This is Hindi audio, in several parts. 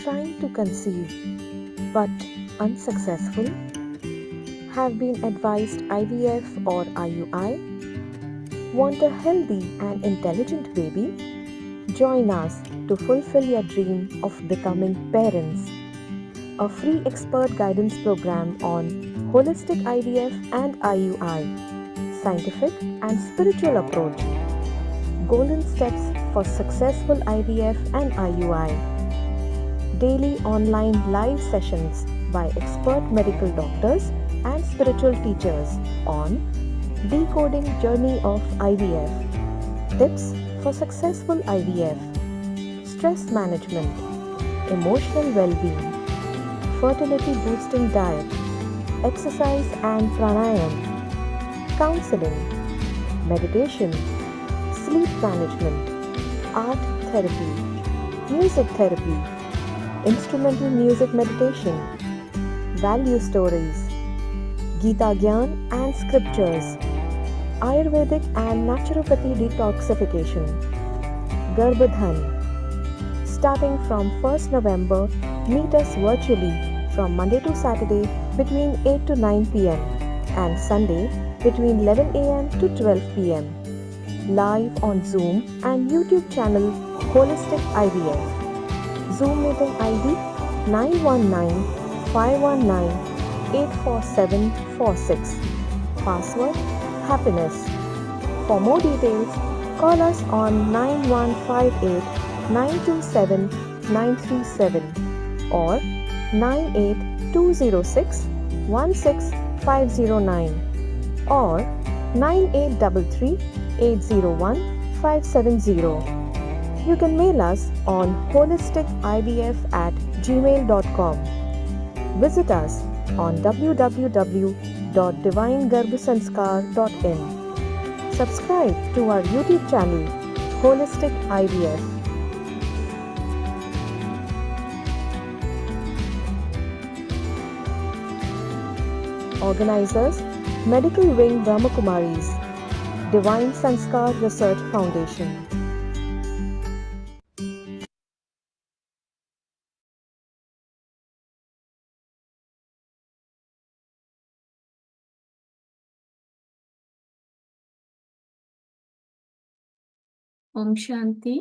Trying to conceive but unsuccessful? Have been advised IVF or IUI? Want a healthy and intelligent baby? Join us to fulfill your dream of becoming parents. A free expert guidance program on holistic IVF and IUI, scientific and spiritual approach, golden steps for successful IVF and IUI, daily online live sessions by expert medical doctors and spiritual teachers on decoding journey of IVF, tips for successful IVF, stress management, emotional well-being, fertility boosting diet, exercise and pranayam, counseling, meditation, sleep management, art therapy, music therapy, instrumental music meditation, value stories, Gita Gyan and scriptures, Ayurvedic and naturopathy detoxification, Garbhadhan. Starting from 1st November, meet us virtually from Monday to Saturday between 8 to 9 pm and Sunday between 11 am to 12 pm. Live on Zoom and YouTube channel Holistic IVF. Zoom meeting ID 919-519-84746. Password happiness. For more details, call us on 9158-927-937 or 98-206-16509 or 9833-801-570. You can mail us on holisticivf@gmail.com. Visit us on www.divinegarbhasanskar.in. Subscribe to our YouTube channel, Holistic IVF. Organizers, Medical Wing Brahmakumaris, Divine Sanskar Research Foundation. Om Shanti.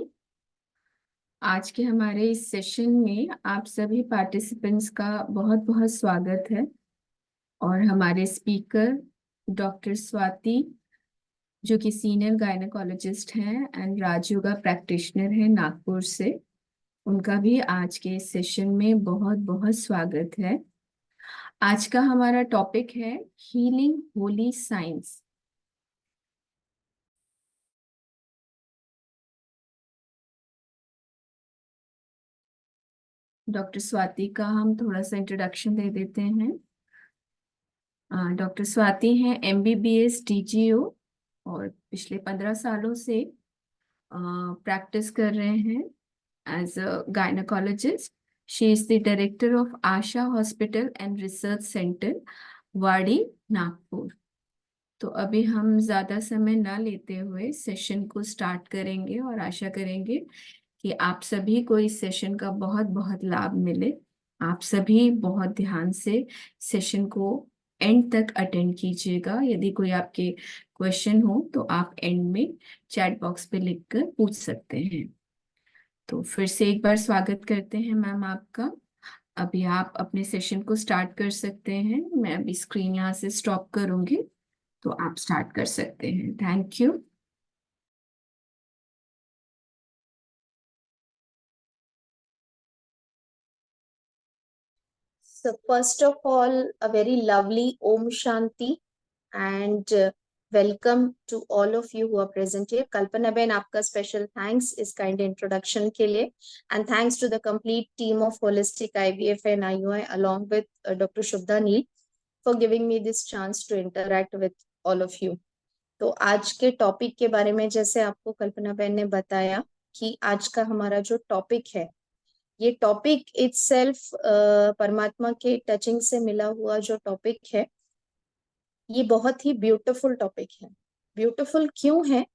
आज के हमारे इस सेशन में आप सभी पार्टिसिपेंट्स का बहुत बहुत स्वागत है और हमारे स्पीकर डॉक्टर स्वाति जो कि सीनियर गायनेकोलॉजिस्ट हैं एंड राजयोगा प्रैक्टिशनर हैं नागपुर से, उनका भी आज के इस सेशन में बहुत बहुत स्वागत है। आज का हमारा टॉपिक है healing holy science. Doctor Swati का हम थोड़ा सा इंट्रोडक्शन दे देते हैं। डॉक्टर स्वाति हैं MBBS DGO और पिछले 15 सालों से प्रैक्टिस कर रहे हैं as a gynaecologist. She is the director of Asha hospital and research centre, Wadi, Nagpur. तो अभी हम ज्यादा समय ना लेते हुए सेशन को स्टार्ट करेंगे और आशा करेंगे कि आप सभी को इस सेशन का बहुत बहुत लाभ मिले। आप सभी बहुत ध्यान से सेशन को एंड तक अटेंड कीजिएगा। यदि कोई आपके क्वेश्चन हो तो आप एंड में चैट बॉक्स पे लिखकर पूछ सकते हैं। तो फिर से एक बार स्वागत करते हैं मैम आपका। अभी आप अपने सेशन को स्टार्ट कर सकते हैं। मैं अभी स्क्रीन यहाँ से स्टॉप करूंगी तो आप स्टार्ट कर सकते हैं। Thank you. So first of all, a very lovely Om Shanti and welcome to all of you who are present here. Kalpana Ben, आपका special thanks इस kind introduction के लिए, and thanks to the complete team of Holistic IVF and IUI along with Dr. Shubha Neil for giving me this chance to interact with all of you. तो आज के टॉपिक के बारे में जैसे आपको कल्पना बेन ने बताया कि आज का हमारा जो टॉपिक है, ये टॉपिक इटसेल्फ परमात्मा के टचिंग से मिला हुआ जो टॉपिक है, ये बहुत ही ब्यूटीफुल टॉपिक है। ब्यूटीफुल क्यों है?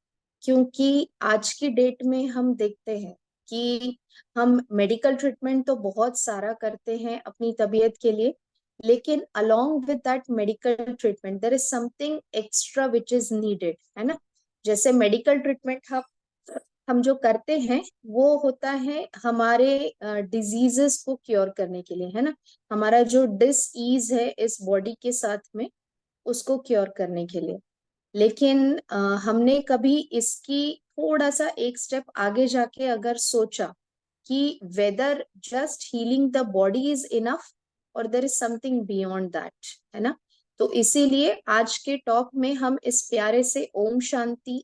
क्योंकि आज की डेट में हम देखते हैं कि हम मेडिकल ट्रीटमेंट तो बहुत सारा करते हैं अपनी तबीयत के लिए, लेकिन along with that medical treatment there is something extra which is needed, है ना। जैसे मेडिकल ट्रीटमेंट हम जो करते हैं वो होता है हमारे डिजीजेस को क्योर करने के लिए, है ना। हमारा जो डिसईज है इस बॉडी के साथ में, उसको क्योर करने के लिए। लेकिन हमने कभी इसकी थोड़ा सा एक स्टेप आगे जाके अगर सोचा कि whether just healing the body is enough और there is something beyond that, है ना। तो इसीलिए आज के टॉक में हम इस प्यारे से ओम शांति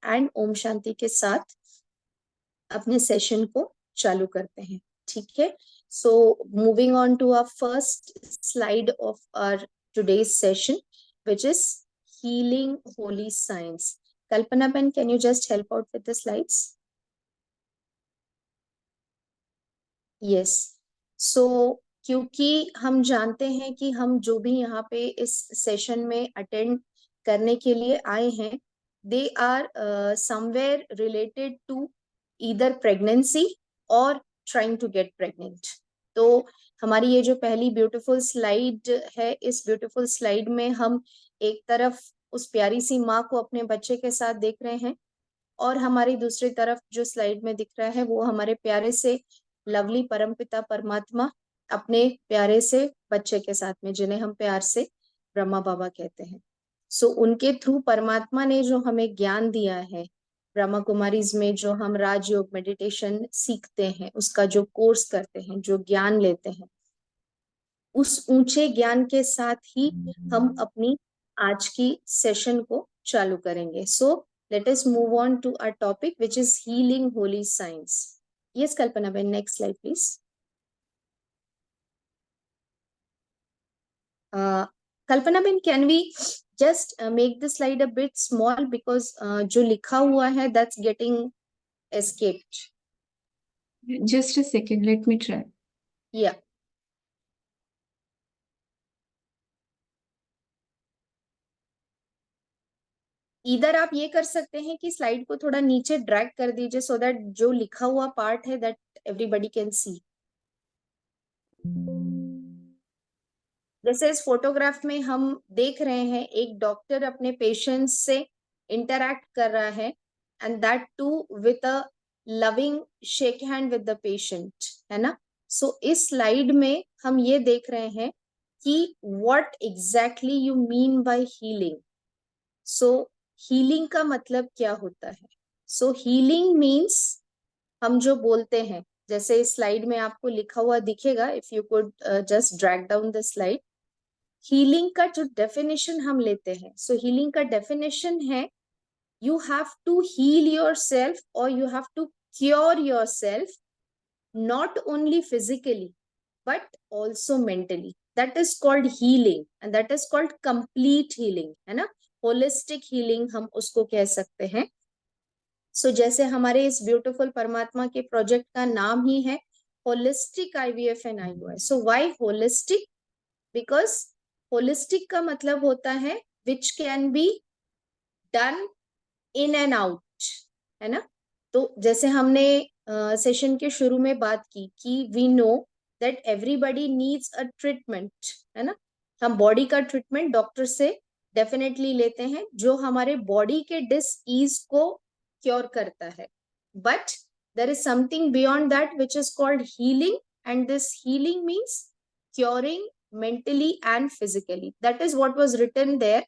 एंड ओम शांति के साथ अपने सेशन को चालू करते हैं, ठीक है। So moving on to our first slide of our today's session which is healing holy science. Kalpana Ben, can you just help out with the slides? Yes. So क्योंकि हम जानते हैं कि हम जो भी यहाँ पे इस सेशन में अटेंड करने के लिए आए हैं, they are somewhere related to either pregnancy और ट्राइंग टू गेट प्रेग्नेंट। तो हमारी ये जो पहली ब्यूटीफुल स्लाइड है, इस ब्यूटीफुल स्लाइड में हम एक तरफ उस प्यारी सी माँ को अपने बच्चे के साथ देख रहे हैं, और हमारी दूसरी तरफ जो स्लाइड में दिख रहा है वो हमारे प्यारे से लवली परमपिता परमात्मा अपने प्यारे से बच्चे के साथ में, जिन्हें हम प्यार से ब्रह्मा बाबा कहते हैं। सो उनके थ्रू परमात्मा ने जो हमें ज्ञान दिया है, ब्रह्मा कुमारीज में जो हम राजयोग मेडिटेशन सीखते हैं, उसका जो कोर्स करते हैं, जो ज्ञान लेते हैं, उस ऊंचे ज्ञान के साथ ही हम अपनी आज की सेशन को चालू करेंगे। सो let us move on to our topic, which is healing holy science. Yes, Kalpana Ben, next slide, please. Kalpana Ben, can we just make the slide a bit small, because जो लिखा हुआ है that's getting escaped. Just a second, let me try. Yeah. इधर आप ये कर सकते हैं कि स्लाइड को थोड़ा नीचे ड्रैग कर दीजिए, सो दैट जो लिखा हुआ पार्ट है दैट एवरीबडी कैन सी। जैसे इस फोटोग्राफ में हम देख रहे हैं एक डॉक्टर अपने पेशेंट्स से इंटरैक्ट कर रहा है, and that too with a loving shake hand with the patient, है ना। सो इस स्लाइड में हम ये देख रहे हैं कि what exactly you mean bye healing. So healing का मतलब क्या होता है? सो हीलिंग मीन्स, हम जो बोलते हैं, जैसे इस स्लाइड में आपको लिखा हुआ दिखेगा, if you could just drag down the slide, healing का जो डेफिनेशन हम लेते हैं, सो हीलिंग का डेफिनेशन है you have to heal your self और you have to cure your self, not only physically but also mentally. That is called healing and that is called complete healing, है ना। होलिस्टिक हीलिंग हम उसको कह सकते हैं। सो जैसे हमारे इस ब्यूटीफुल परमात्मा के प्रोजेक्ट का नाम ही है holistic IVF and IUI। So why holistic? Because holistic का मतलब होता है which can be done in and out, है ना। तो जैसे हमने सेशन के शुरू में बात की कि we know that everybody needs a treatment, है ना। हम बॉडी का ट्रीटमेंट डॉक्टर से डेफिनेटली लेते हैं, जो हमारे बॉडी के डिसईज को क्योर करता है, but there is something beyond that which is called healing, and this healing means curing mentally and physically. That is what was written there.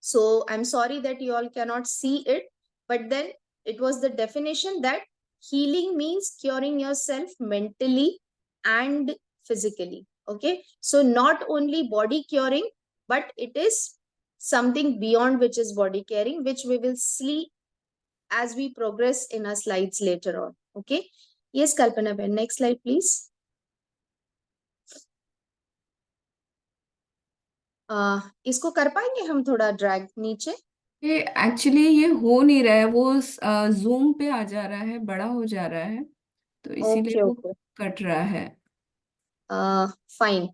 So I'm sorry that you all cannot see it, but then it was the definition that healing means curing yourself mentally and physically. Okay, so not only body curing, but it is something beyond which is body caring, which we will see as we progress in our slides later on. Okay, yes Kalpana Ben, next slide please. इसको कर पाएंगे हम थोड़ा ड्रैग नीचे? ये एक्चुअली ये हो नहीं रहा है, वो जूम पे आ जा रहा है, बड़ा हो जा रहा है, तो इसीलिए ओके वो ओके कट रहा है। फाइन।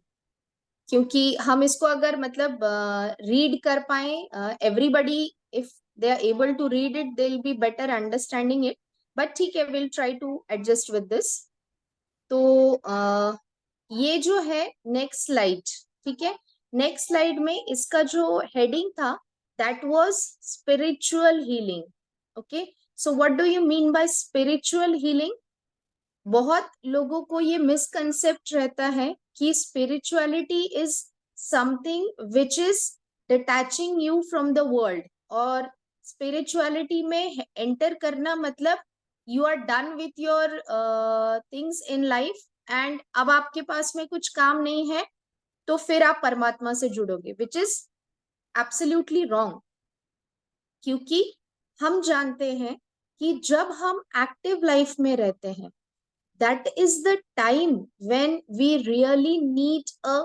क्योंकि हम इसको अगर मतलब रीड कर पाए, everybody if they are able to read it, they will be better understanding it, but ठीक है, will try to adjust with this. तो ये जो है नेक्स्ट स्लाइड, ठीक है, नेक्स्ट स्लाइड में इसका जो हेडिंग था that was spiritual healing. Okay, so what do you mean by spiritual healing? बहुत लोगों को ये मिसकंसेप्ट रहता है कि spirituality is something which is detaching you from the world, और स्पिरिचुअलिटी में एंटर करना मतलब you are done with your things in life, and अब आपके पास में कुछ काम नहीं है तो फिर आप परमात्मा से जुड़ोगे, विच इज एब्सोल्युटली रॉन्ग। क्योंकि हम जानते हैं कि जब हम एक्टिव लाइफ में रहते हैं, that is the time when we really need a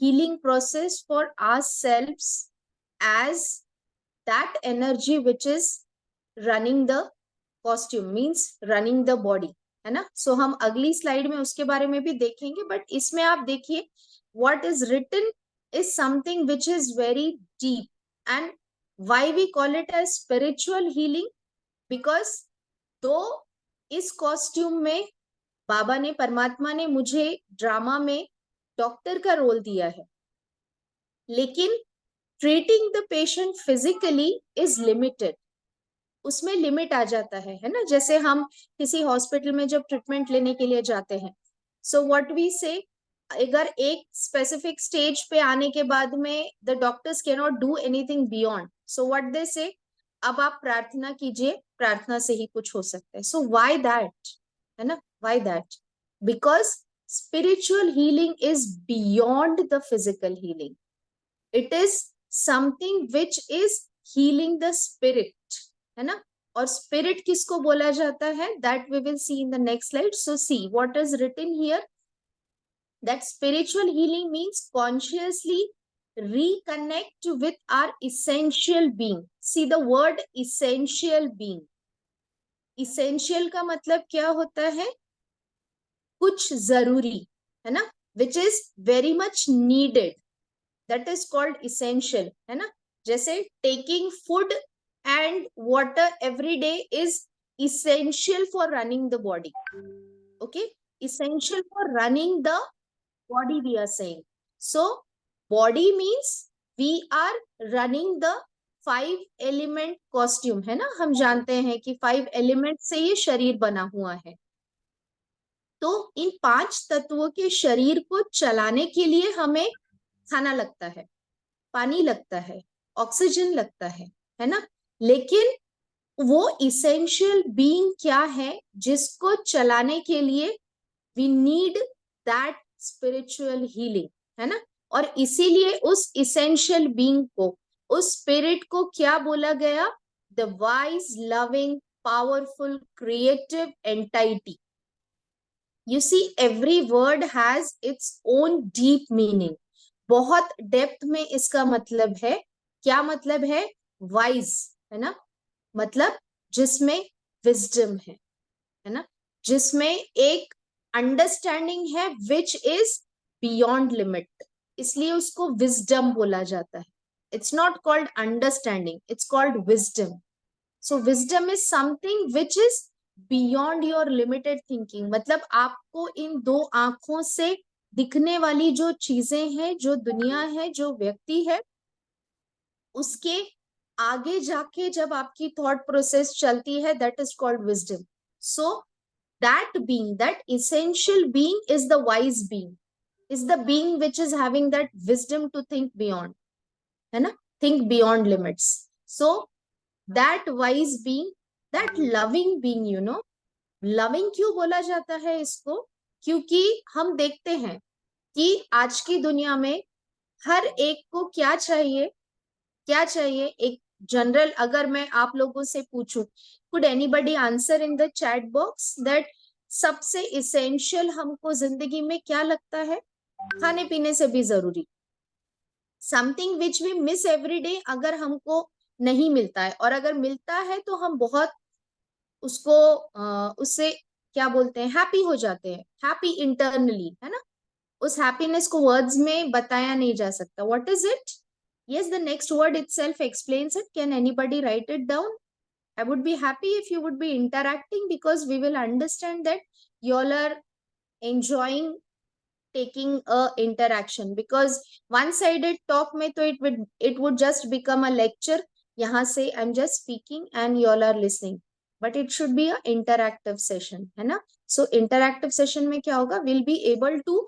healing process for ourselves, as that energy which is running the costume, means running the body, है ना. सो हम अगली स्लाइड में उसके बारे में भी देखेंगे, बट इसमें आप देखिए what is written is something which is very deep. And why we call it as spiritual healing? Because तो इस कॉस्ट्यूम में बाबा ने, परमात्मा ने मुझे ड्रामा में डॉक्टर का रोल दिया है, लेकिन treating the patient physically is limited. उसमें लिमिट आ जाता है ना. जैसे हम किसी हॉस्पिटल में जब ट्रीटमेंट लेने के लिए जाते हैं, सो व्हाट वी से, अगर एक स्पेसिफिक स्टेज पे आने के बाद में the doctors can not do anything beyond, so what they से, अब आप प्रार्थना कीजिए, प्रार्थना से ही कुछ हो सकता है. सो व्हाई दैट, है ना, why that? Because spiritual healing is beyond the physical healing. It is something which is healing the spirit, है ना. और स्पिरिट किसको बोला जाता है, that we will see in the next slide. So see what is written here, that spiritual healing means consciously reconnect with our essential being. See the word essential being. Essential का मतलब क्या होता है, कुछ जरूरी, है ना, which is very much needed, that is called essential, है ना. जैसे taking food and water every day is essential for running the body. Okay, essential for running the body we are saying. So body means we are running the 5 element costume, है ना. हम जानते हैं कि 5 element से ये शरीर बना हुआ है. तो इन 5 तत्वों के शरीर को चलाने के लिए हमें खाना लगता है, पानी लगता है, ऑक्सीजन लगता है ना. लेकिन वो essential being क्या है जिसको चलाने के लिए we need that spiritual healing, है ना. और इसीलिए उस इसेंशियल बीइंग को, उस स्पिरिट को क्या बोला गया, the wise, loving, powerful, creative entity. You see every word has its own deep meaning. बहुत डेप्थ में इसका मतलब है. क्या मतलब है, वाइज, है ना, मतलब जिसमें विजडम है ना, जिसमें एक अंडरस्टैंडिंग है विच इज बियॉन्ड लिमिट, इसलिए उसको विजडम बोला जाता है. It's not called understanding, it's called wisdom. So wisdom is something which is beyond your limited thinking. मतलब आपको इन 2 आंखों से दिखने वाली जो चीजें हैं, जो दुनिया है, जो व्यक्ति है, उसके आगे जाके जब आपकी थॉट प्रोसेस चलती है, that is called wisdom. So that being, that essential being is the wise being, is the being which is having that wisdom to think beyond, है ना, think beyond limits. So that wise being, that loving being, you know, loving क्यों बोला जाता है इसको, क्योंकि हम देखते हैं कि आज की दुनिया में हर एक को क्या चाहिए, क्या चाहिए. एक जनरल अगर मैं आप लोगों से पूछूं, could anybody answer in the chat box that सबसे इसेंशियल हमको जिंदगी में क्या लगता है, खाने पीने से भी जरूरी, something which we miss every day, अगर हमको नहीं मिलता है, और अगर मिलता है तो हम बहुत उसको उससे क्या बोलते हैं, हैप्पी हो जाते हैं, हैप्पी इंटरनली, है ना. उस हैप्पीनेस को वर्ड्स में बताया नहीं जा सकता. What is it? Yes, the next word itself explains it. Can anybody write it down? I would be happy if you would be interacting, because we will understand that you all are enjoying taking a interaction. Because one-sided talk में तो it would just become a lecture. यहाँ से I'm just speaking and you all are listening. But it should be a interactive session, है ना. So interactive session में क्या होगा, we'll be able to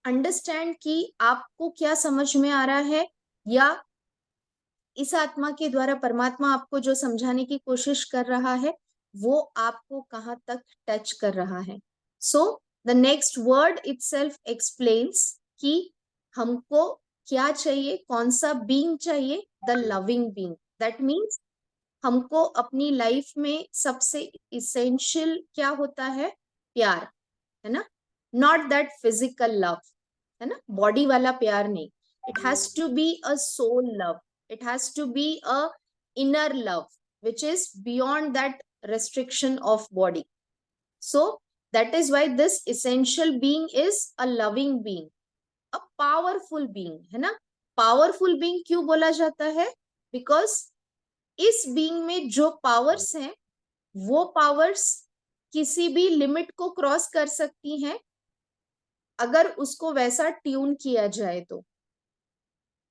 understand कि आपको क्या समझ में आ रहा है, या इस आत्मा के द्वारा परमात्मा आपको जो समझाने की कोशिश कर रहा है वो आपको कहां तक टच कर रहा है. So the next word itself explains कि हमको क्या चाहिए, कौन सा बीइंग चाहिए, the loving being. That means हमको अपनी लाइफ में सबसे इसेंशियल क्या होता है, प्यार, है ना. नॉट दैट फिजिकल लव, है ना, बॉडी वाला प्यार नहीं. It has to be a soul love. It has to be a inner love, which is beyond that restriction of body. So That is why this essential being is a loving being, a powerful being, है ना. पावरफुल बीइंग क्यों बोला जाता है? बिकॉज इस बीइंग में जो पावर्स हैं वो पावर्स किसी भी लिमिट को क्रॉस कर सकती हैं अगर उसको वैसा ट्यून किया जाए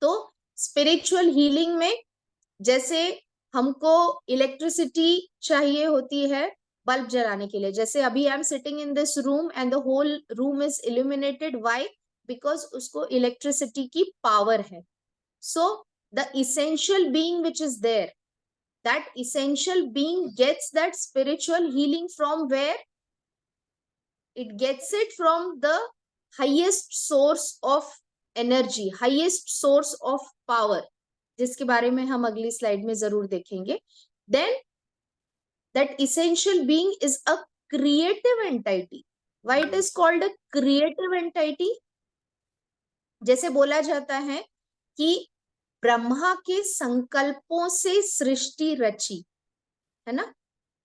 तो स्पिरिचुअल हीलिंग में जैसे हमको इलेक्ट्रिसिटी चाहिए होती है बल्ब जलाने के लिए, जैसे अभी I am sitting in this room and the whole room is illuminated, why? Because उसको इलेक्ट्रिसिटी की पावर है. So the essential being which is there, that essential being gets that spiritual healing from where? It gets it from the highest source of energy, highest source of power, जिसके बारे में हम अगली स्लाइड में जरूर देखेंगे. Then that essential being is a creative entity. Why it is called a creative entity? जैसे बोला जाता है कि ब्रह्मा के संकल्पों से सृष्टि रची, है ना.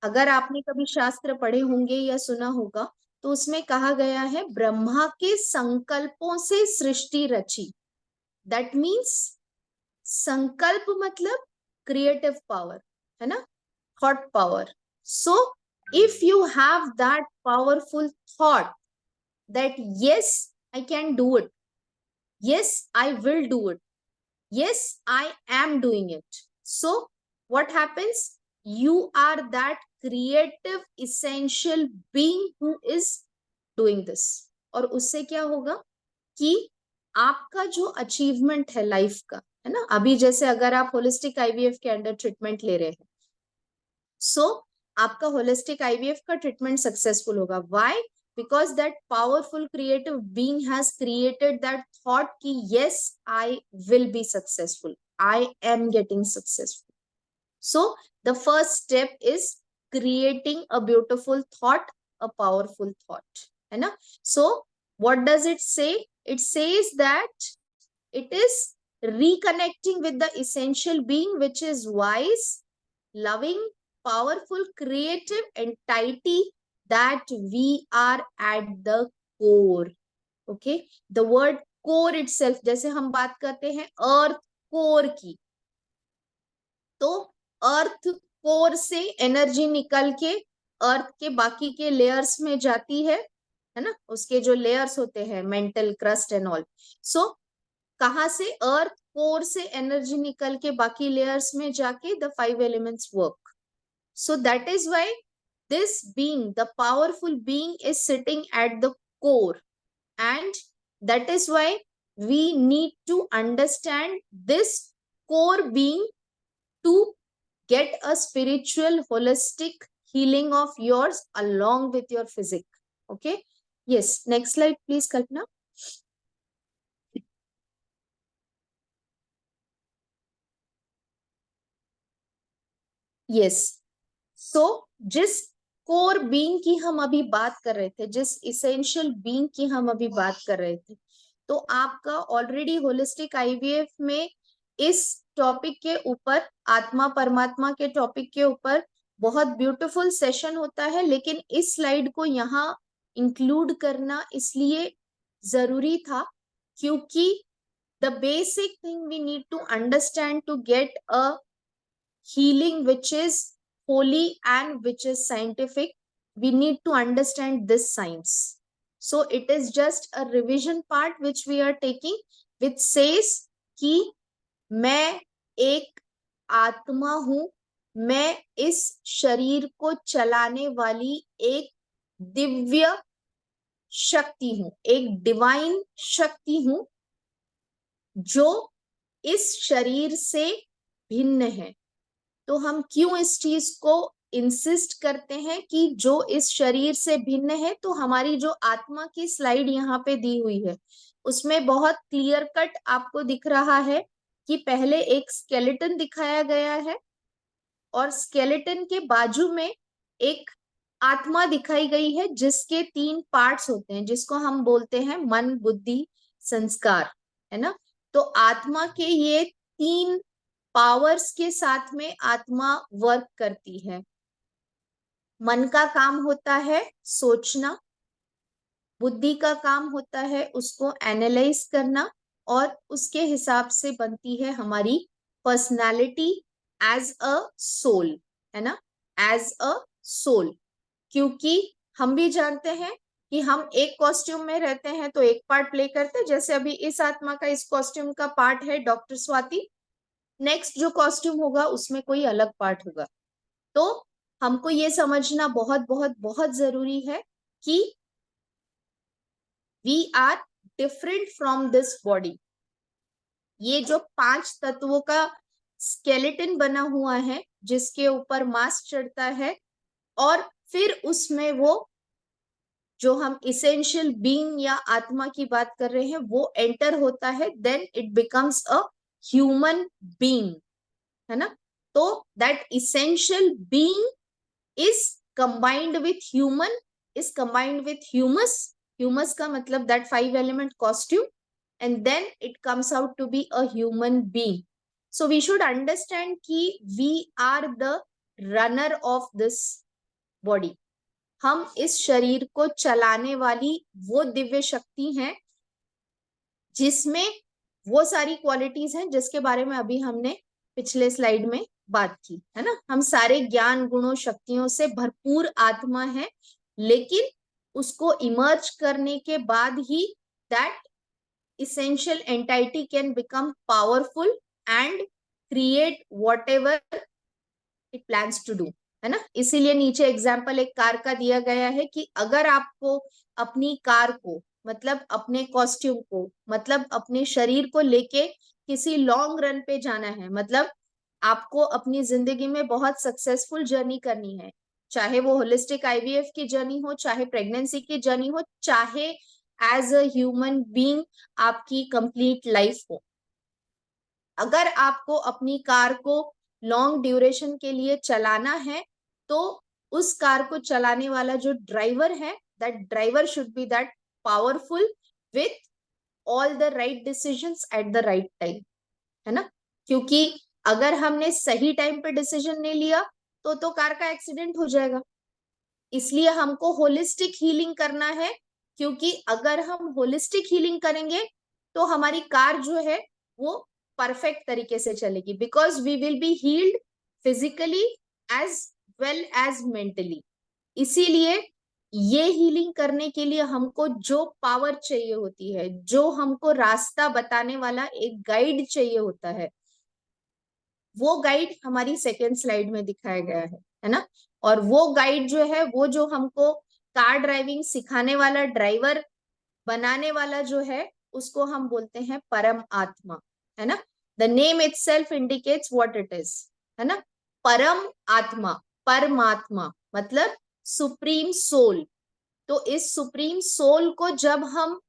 अगर आपने कभी शास्त्र पढ़े होंगे या सुना होगा तो उसमें कहा गया है ब्रह्मा के संकल्पों से सृष्टि रची. दैट मीन्स संकल्प मतलब क्रिएटिव पावर, है ना, thought power. So if you have that powerful thought that yes I can do it, yes I will do it, yes, I am doing it. So what happens? You are that creative essential being who is doing this. और उससे क्या होगा कि आपका जो अचीवमेंट है लाइफ का, है ना, अभी जैसे अगर आप होलिस्टिक आईवीएफ के अंडर ट्रीटमेंट ले रहे हैं, सो आपका होलिस्टिक आईवीएफ का ट्रीटमेंट सक्सेसफुल होगा. Why? Because that powerful creative being has created that thought ki yes, I will be successful, I am getting successful. So the first step is creating a beautiful thought, a powerful thought, है ना. So what does it say? It says that it is reconnecting with the essential being which is wise, loving, powerful, creative entity that we are at the core. Okay, the word core itself, जैसे हम बात करते हैं अर्थ कोर की, तो अर्थ कोर से एनर्जी निकल के अर्थ के बाकी के लेयर्स में जाती है ना, उसके जो लेयर्स होते हैं मेंटल क्रस्ट एंड ऑल. सो कहां से? अर्थ कोर से एनर्जी निकल के बाकी लेयर्स में जाके the 5 elements work. So that is why this being, the powerful being, is sitting at the core, and that is why we need to understand this core being to get a spiritual holistic healing of yours along with your physic. Okay, yes, next slide please Kalpana. yes, so जिस कोर बीइंग की हम अभी बात कर रहे थे, जिस इसेंशियल बीइंग की हम अभी बात कर रहे थे, तो आपका ऑलरेडी होलिस्टिक आईवीएफ में इस टॉपिक के ऊपर, आत्मा परमात्मा के टॉपिक के ऊपर बहुत ब्यूटीफुल सेशन होता है, लेकिन इस स्लाइड को यहाँ इंक्लूड करना इसलिए जरूरी था क्योंकि the basic thing we need to understand to get a healing which is holy and which is scientific, we need to understand this science. So it is just a revision part which we are taking, which says कि मैं एक आत्मा हूं, मैं इस शरीर को चलाने वाली एक दिव्य शक्ति हूं, एक डिवाइन शक्ति हूं जो इस शरीर से भिन्न है. तो हम क्यों इस चीज को इंसिस्ट करते हैं कि जो इस शरीर से भिन्न है? तो हमारी जो आत्मा की स्लाइड यहाँ पे दी हुई है उसमें बहुत क्लियर कट आपको दिख रहा है कि पहले एक स्केलेटन दिखाया गया है और स्केलेटन के बाजू में एक आत्मा दिखाई गई है जिसके 3 पार्ट्स होते हैं, जिसको हम बोलते हैं मन, बुद्धि, संस्कार, है ना. तो आत्मा के ये 3 पावर्स के साथ में आत्मा वर्क करती है. मन का काम होता है सोचना, बुद्धि का काम होता है उसको एनालाइज करना, और उसके हिसाब से बनती है हमारी पर्सनालिटी एज अ सोल, है ना, एज अ सोल। क्योंकि हम भी जानते हैं कि हम एक कॉस्ट्यूम में रहते हैं तो एक पार्ट प्ले करते हैं, जैसे अभी इस आत्मा का इस कॉस्ट्यूम का पार्ट है डॉक्टर स्वाति, नेक्स्ट जो कॉस्ट्यूम होगा उसमें कोई अलग पार्ट होगा। तो हमको ये समझना बहुत बहुत बहुत जरूरी है कि we are different from this body. ये जो 5 तत्वों का स्केलेटन बना हुआ है जिसके ऊपर मास चढ़ता है, और फिर उसमें वो जो हम इसेंशियल बीइंग या आत्मा की बात कर रहे हैं वो एंटर होता है, then it becomes a human being, है ना। तो that essential being is combined with human, is combined with humus, humus का मतलब that 5 element costume, and then it comes out to be a human being. So we should understand कि we are the runner of this body. हम इस शरीर को चलाने वाली वो दिव्य शक्ति हैं जिसमें वो सारी क्वालिटीज हैं जिसके बारे में अभी हमने पिछले स्लाइड में बात की, है ना। हम सारे ज्ञान गुणों शक्तियों से भरपूर आत्मा है, लेकिन उसको इमर्ज करने के बाद ही that essential entity can become powerful and create whatever it plans to do, है ना। इसीलिए नीचे एग्जाम्पल एक कार का दिया गया है कि अगर आपको अपनी कार को, मतलब अपने कॉस्ट्यूम को, मतलब अपने शरीर को लेके किसी लॉन्ग रन पे जाना है, मतलब आपको अपनी जिंदगी में बहुत सक्सेसफुल जर्नी करनी है, चाहे वो होलिस्टिक आईवीएफ की जर्नी हो, चाहे प्रेगनेंसी की जर्नी हो, चाहे एज अ ह्यूमन बीइंग आपकी कंप्लीट लाइफ हो, अगर आपको अपनी कार को लॉन्ग ड्यूरेशन के लिए चलाना है तो उस कार को चलाने वाला जो ड्राइवर है, that driver should be that powerful with all the right decisions at the right time, है ना। क्योंकि अगर हमने सही टाइम पे डिसीजन नहीं लिया तो कार का एक्सीडेंट हो जाएगा। इसलिए हमको होलिस्टिक हीलिंग करना है, क्योंकि अगर हम होलिस्टिक हीलिंग करेंगे तो हमारी कार जो है वो परफेक्ट तरीके से चलेगी, because we will be healed physically as well as mentally. इसीलिए ये हीलिंग करने के लिए हमको जो पावर चाहिए होती है, जो हमको रास्ता बताने वाला एक गाइड चाहिए होता है, वो गाइड हमारी सेकेंड स्लाइड में दिखाया गया है ना। और वो गाइड जो है, वो जो हमको कार ड्राइविंग सिखाने वाला, ड्राइवर बनाने वाला जो है, उसको हम बोलते हैं परम आत्मा, है ना। The name itself indicates what it is, है ना। परम आत्मा, परमात्मा मतलब सुप्रीम सोल। तो इस सुप्रीम सोल को जब हम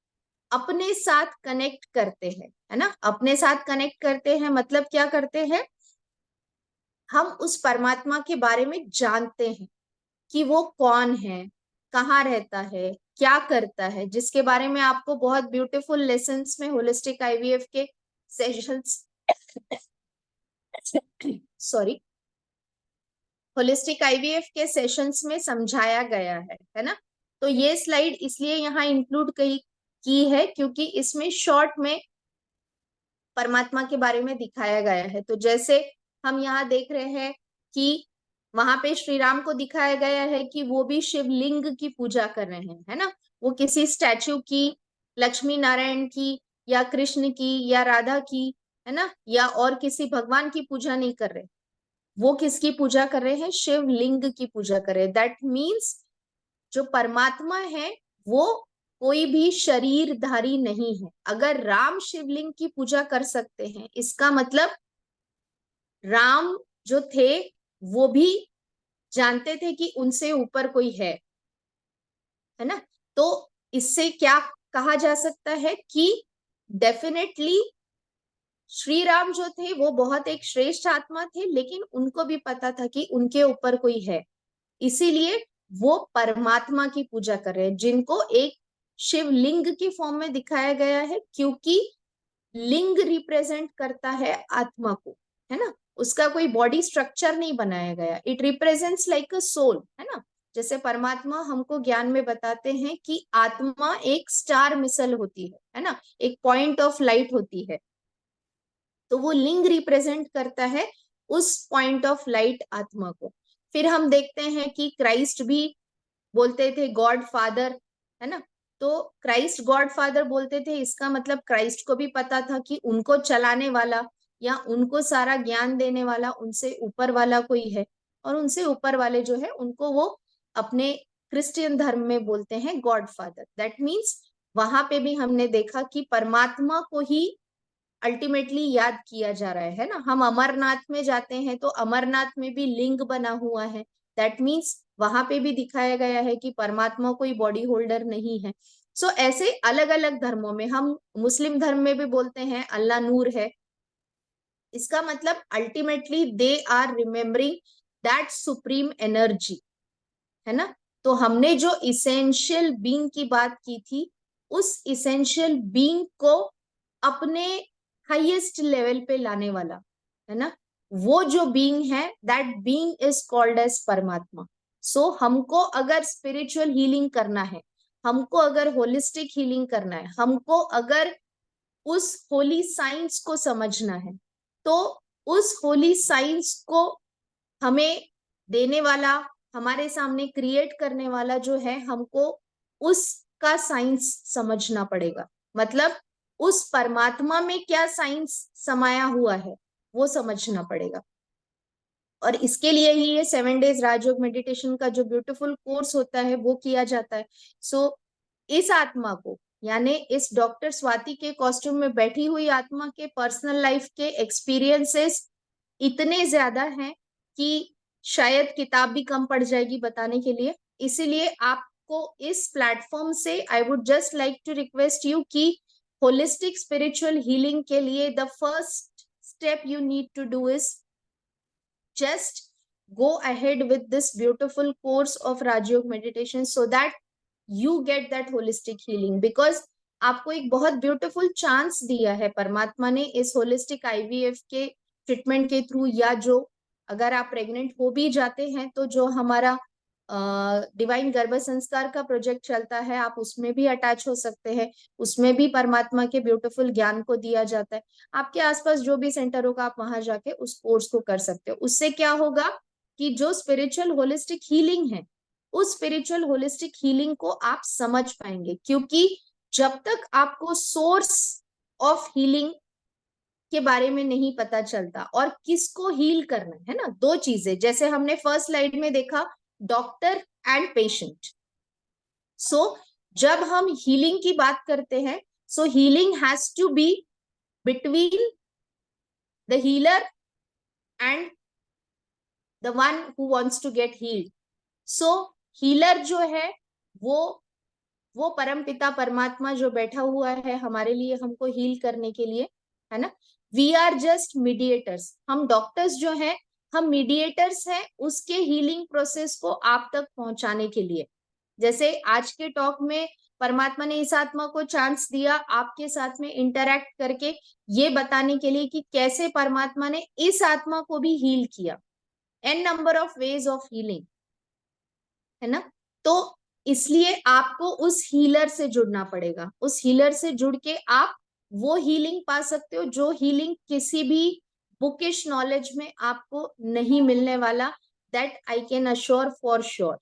अपने साथ कनेक्ट करते हैं, है ना, अपने साथ कनेक्ट करते हैं मतलब क्या करते हैं, हम उस परमात्मा के बारे में जानते हैं कि वो कौन है, कहाँ रहता है, क्या करता है, जिसके बारे में आपको बहुत ब्यूटीफुल लेसन्स में होलिस्टिक आईवीएफ के सेशंस सॉरी होलिस्टिक आईवीएफ के सेशंस में समझाया गया है ना। तो ये स्लाइड इसलिए यहाँ इंक्लूड की है क्योंकि इसमें शॉर्ट में परमात्मा के बारे में दिखाया गया है। तो जैसे हम यहाँ देख रहे हैं कि वहां पे श्री राम को दिखाया गया है कि वो भी शिवलिंग की पूजा कर रहे हैं, है ना। वो किसी स्टैचू की, लक्ष्मी नारायण की या कृष्ण की या राधा की, है ना, या और किसी भगवान की पूजा नहीं कर रहे। वो किसकी पूजा कर रहे हैं, शिवलिंग की पूजा कर रहे हैं। दैट मीन्स जो परमात्मा है वो कोई भी शरीरधारी नहीं है। अगर राम शिवलिंग की पूजा कर सकते हैं, इसका मतलब राम जो थे वो भी जानते थे कि उनसे ऊपर कोई है ना। तो इससे क्या कहा जा सकता है कि डेफिनेटली श्री राम जो थे वो बहुत एक श्रेष्ठ आत्मा थे, लेकिन उनको भी पता था कि उनके ऊपर कोई है, इसीलिए वो परमात्मा की पूजा कर रहे हैं, जिनको एक शिवलिंग की फॉर्म में दिखाया गया है, क्योंकि लिंग रिप्रेजेंट करता है आत्मा को, है ना। उसका कोई बॉडी स्ट्रक्चर नहीं बनाया गया, it represents like a soul, है ना। जैसे परमात्मा हमको ज्ञान में बताते हैं कि आत्मा एक स्टार मिसल होती है ना, एक पॉइंट ऑफ लाइट होती है। तो वो लिंग रिप्रेजेंट करता है उस पॉइंट ऑफ लाइट आत्मा को। फिर हम देखते हैं कि क्राइस्ट भी बोलते थे गॉड फादर, है ना। तो क्राइस्ट गॉड फादर बोलते थे, इसका मतलब क्राइस्ट को भी पता था कि उनको चलाने वाला या उनको सारा ज्ञान देने वाला उनसे ऊपर वाला कोई है, और उनसे ऊपर वाले जो है उनको वो अपने क्रिश्चियन धर्म में बोलते हैं गॉड फादर। दैट मीन्स वहां पे भी हमने देखा कि परमात्मा को ही अल्टीमेटली याद किया जा रहा है ना। हम अमरनाथ में जाते हैं तो अमरनाथ में भी लिंग बना हुआ है। दैट मीन्स वहां पे भी दिखाया गया है कि परमात्मा कोई बॉडी होल्डर नहीं है। सो ऐसे अलग अलग धर्मों में, हम मुस्लिम धर्म में भी बोलते हैं अल्लाह नूर है। इसका मतलब ultimately they are remembering that supreme energy, है ना। तो हमने जो इसेंशियल बीइंग की बात की थी, उस इसेंशियल बीइंग को अपने हाईएस्ट लेवल पे लाने वाला, है ना, वो जो बीइंग है, that being is called as परमात्मा। सो हमको अगर स्पिरिचुअल हीलिंग करना है, हमको अगर होलिस्टिक हीलिंग करना है, हमको अगर उस होली साइंस को समझना है, तो उस होली साइंस को हमें देने वाला, हमारे सामने क्रिएट करने वाला जो है, हमको उसका साइंस समझना पड़ेगा। मतलब उस परमात्मा में क्या साइंस समाया हुआ है वो समझना पड़ेगा। और इसके लिए ही ये 7 डेज राजयोग मेडिटेशन का जो ब्यूटीफुल कोर्स होता है वो किया जाता है। सो इस आत्मा को, यानी इस डॉक्टर स्वाति के कॉस्ट्यूम में बैठी हुई आत्मा के पर्सनल लाइफ के एक्सपीरियंसेस इतने ज्यादा हैं कि शायद किताब भी कम पड़ जाएगी बताने के लिए। इसीलिए आपको इस प्लेटफॉर्म से I would just like to request you कि होलिस्टिक स्पिरिचुअल हीलिंग के लिए the first step you need to do is just go ahead with this beautiful course of Rajयोग meditation so that you get that holistic healing, because आपको एक बहुत ब्यूटीफुल चांस दिया है परमात्मा ने इस होलिस्टिक आईवीएफ के ट्रीटमेंट के थ्रू, या जो अगर आप प्रेग्नेंट हो भी जाते हैं तो जो हमारा डिवाइन गर्भ संस्कार का प्रोजेक्ट चलता है, आप उसमें भी अटैच हो सकते हैं। उसमें भी परमात्मा के ब्यूटीफुल ज्ञान को दिया जाता है। आपके आसपास जो भी सेंटर होगा आप वहां जाके उस कोर्स को कर सकते हो। उससे क्या होगा कि जो स्पिरिचुअल होलिस्टिक हीलिंग है, उस स्पिरिचुअल होलिस्टिक हीलिंग को आप समझ पाएंगे, क्योंकि जब तक आपको सोर्स ऑफ हीलिंग के बारे में नहीं पता चलता और किसको हील करना है ना, दो चीजें, जैसे हमने फर्स्ट स्लाइड में देखा, डॉक्टर एंड पेशेंट। सो जब हम हीलिंग की बात करते हैं, so healing has to be between the healer and the one who wants to get healed. So healer जो है वो परम पिता परमात्मा जो बैठा हुआ है हमारे लिए, हमको हील करने के लिए, है ना। We are just mediators. हम डॉक्टर्स जो हैं, हम मीडिएटर्स हैं उसके हीलिंग प्रोसेस को आप तक पहुंचाने के लिए। जैसे आज के टॉक में परमात्मा ने इस आत्मा को चांस दिया आपके साथ में इंटरैक्ट करके ये बताने के लिए कि कैसे परमात्मा ने इस आत्मा को भी हील किया। An number of ways of healing, है ना। तो इसलिए आपको उस हीलर से जुड़ना पड़ेगा। उस हीलर से जुड़ के आप वो हीलिंग पा सकते हो जो हीलिंग किसी भी बुकिश नॉलेज में आपको नहीं मिलने वाला। That I can assure for sure,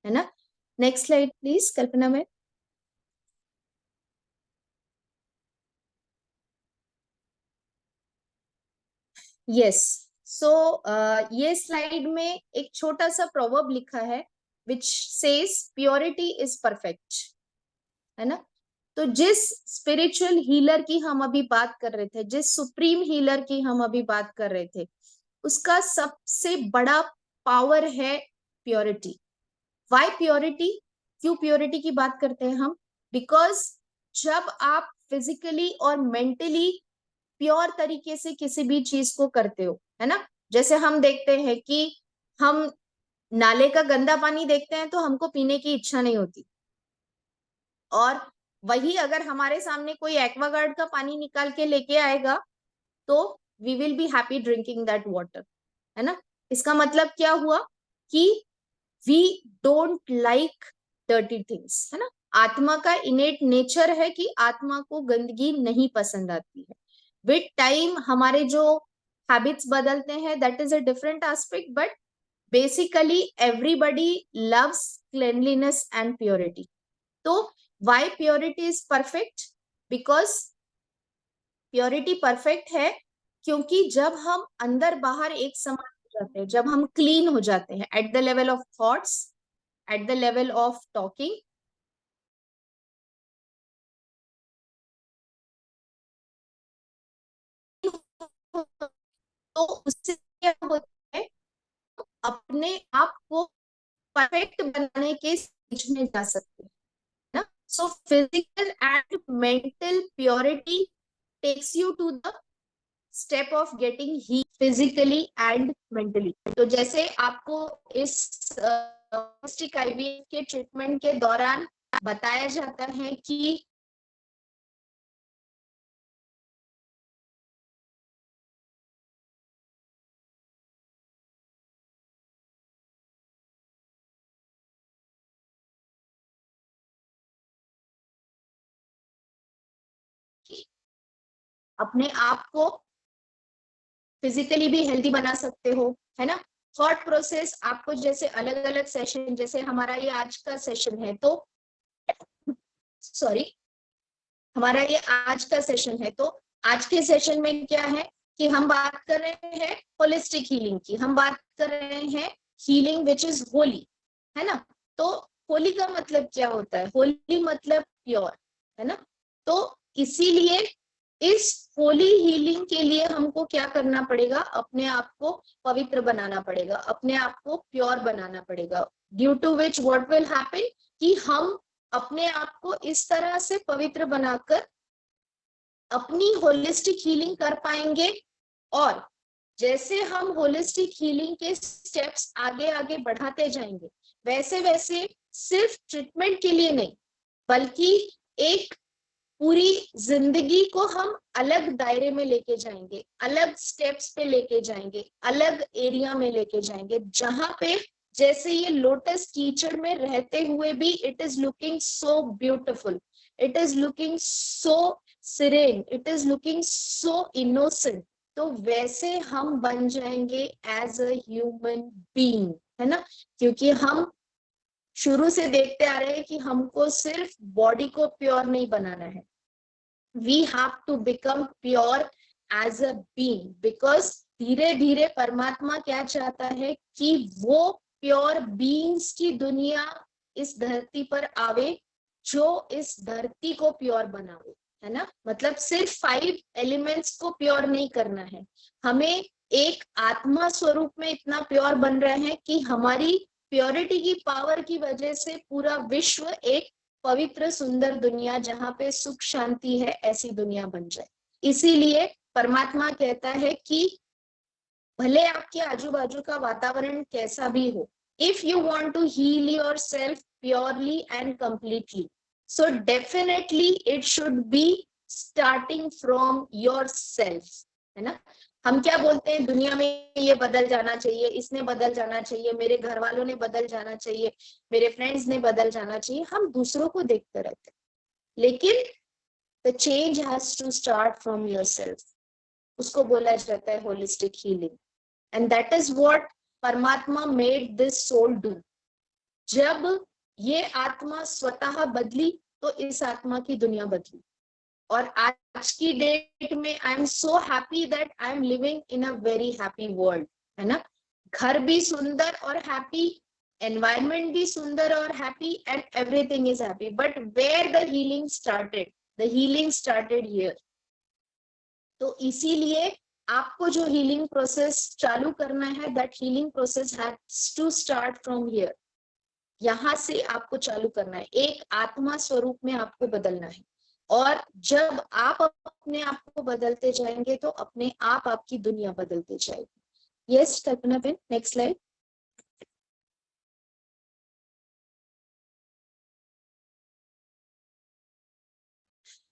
है ना। Next slide please Kalpana ma'am. Yes, so ये स्लाइड में एक छोटा सा प्रोवर्ब लिखा है which says purity is perfect, है ना। तो जिस स्पिरिचुअल हीलर की हम अभी बात कर रहे थे, जिस सुप्रीम हीलर की हम अभी बात कर रहे थे, उसका सबसे बड़ा पावर है प्योरिटी। Why purity? क्यों प्योरिटी की बात करते हैं हम? बिकॉज जब आप फिजिकली और मेंटली प्योर तरीके से किसी भी चीज को करते हो, है ना। जैसे हम देखते हैं कि हम नाले का गंदा पानी देखते हैं तो हमको पीने की इच्छा नहीं होती, और वही अगर हमारे सामने कोई एक्वागार्ड का पानी निकाल के लेके आएगा तो we will be happy drinking that water, है ना। इसका मतलब क्या हुआ कि we don't like dirty things, है ना। आत्मा का इनेट नेचर है कि आत्मा को गंदगी नहीं पसंद आती है। विद टाइम हमारे जो हैबिट्स बदलते हैं, that is a different aspect, but basically everybody loves cleanliness and purity. तो why purity is perfect? Because purity perfect है क्योंकि जब हम अंदर बाहर एक समान हो जाते हैं, जब हम क्लीन हो जाते हैं at the level of thoughts, at the level of talking, तो उससे क्या होता है, अपने आप को परफेक्ट बनाने के स्टेज में जा सकते हैं ना। So physical and mental purity takes you to the step of getting he physically and mentally. तो जैसे आपको इस होलिस्टिक आईवीएफ के ट्रीटमेंट के दौरान बताया जाता है कि अपने आप को फिजिकली भी हेल्दी बना सकते हो, है ना। थॉट प्रोसेस आपको जैसे अलग अलग सेशन, जैसे हमारा ये आज का सेशन है, तो सॉरी, हमारा ये आज का सेशन है, तो आज के सेशन में क्या है कि हम बात कर रहे हैं होलिस्टिक हीलिंग की, हम बात कर रहे हैं हीलिंग विच इज होली, है ना। तो होली का मतलब क्या होता है? होली मतलब प्योर, है ना। तो इसीलिए इस होली हीलिंग के लिए हमको क्या करना पड़ेगा? अपने आप को पवित्र बनाना पड़ेगा, अपने आप को प्योर बनाना पड़ेगा। Due to which what will happen कि हम अपने आप को इस तरह से पवित्र बनाकर अपनी होलिस्टिक हीलिंग कर पाएंगे। और जैसे हम होलिस्टिक हीलिंग के स्टेप्स आगे आगे बढ़ाते जाएंगे, वैसे वैसे सिर्फ ट्रीटमेंट के लिए नहीं, बल्कि एक पूरी जिंदगी को हम अलग दायरे में लेके जाएंगे, अलग स्टेप्स पे लेके जाएंगे, अलग एरिया में लेके जाएंगे, जहां पे जैसे ये लोटस कीचड़ में रहते हुए भी it is looking so beautiful, it is looking so siren, it is looking so innocent. तो वैसे हम बन जाएंगे एज अ ह्यूमन बीइंग, है ना। क्योंकि हम शुरू से देखते आ रहे हैं कि हमको सिर्फ बॉडी को प्योर नहीं बनाना है, we have to become pure as a being, because धीरे धीरे परमात्मा क्या चाहता है कि वो प्योर बीइंग्स की दुनिया इस धरती पर आवे, जो इस धरती को प्योर बनावे, है ना। मतलब सिर्फ 5 एलिमेंट्स को प्योर नहीं करना है, हमें एक आत्मा स्वरूप में इतना प्योर बन रहे हैं कि हमारी प्योरिटी की पावर की वजह से पूरा विश्व एक पवित्र सुंदर दुनिया, जहां पे सुख शांति है, ऐसी दुनिया बन जाए। इसीलिए परमात्मा कहता है कि भले आपके आजू बाजू का वातावरण कैसा भी हो, if you want to heal your self purely and completely, so definitely it should be starting from yourself, है ना। हम क्या बोलते हैं, दुनिया में ये बदल जाना चाहिए, इसने बदल जाना चाहिए, मेरे घर वालों ने बदल जाना चाहिए, मेरे फ्रेंड्स ने बदल जाना चाहिए, हम दूसरों को देखते रहते हैं, लेकिन the change has to start from yourself. उसको बोला जाता है holistic healing, and that is what परमात्मा मेड दिस सोल डू। जब ये आत्मा स्वतः बदली तो इस आत्मा की दुनिया बदली। और आज की डेट में I am so happy that I am living in a very happy world, है ना। घर भी सुंदर और हैप्पी, एनवायरनमेंट भी सुंदर और happy, and everything is happy, but where the healing started, the healing started here. तो इसीलिए आपको जो हीलिंग प्रोसेस चालू करना है, that healing process has to start from here. यहां से आपको चालू करना है, एक आत्मा स्वरूप में आपको बदलना है। और जब आप अपने आप को बदलते जाएंगे तो अपने आप आपकी दुनिया बदलती जाएगी। यस कल्पना बेन, नेक्स्ट स्लाइड।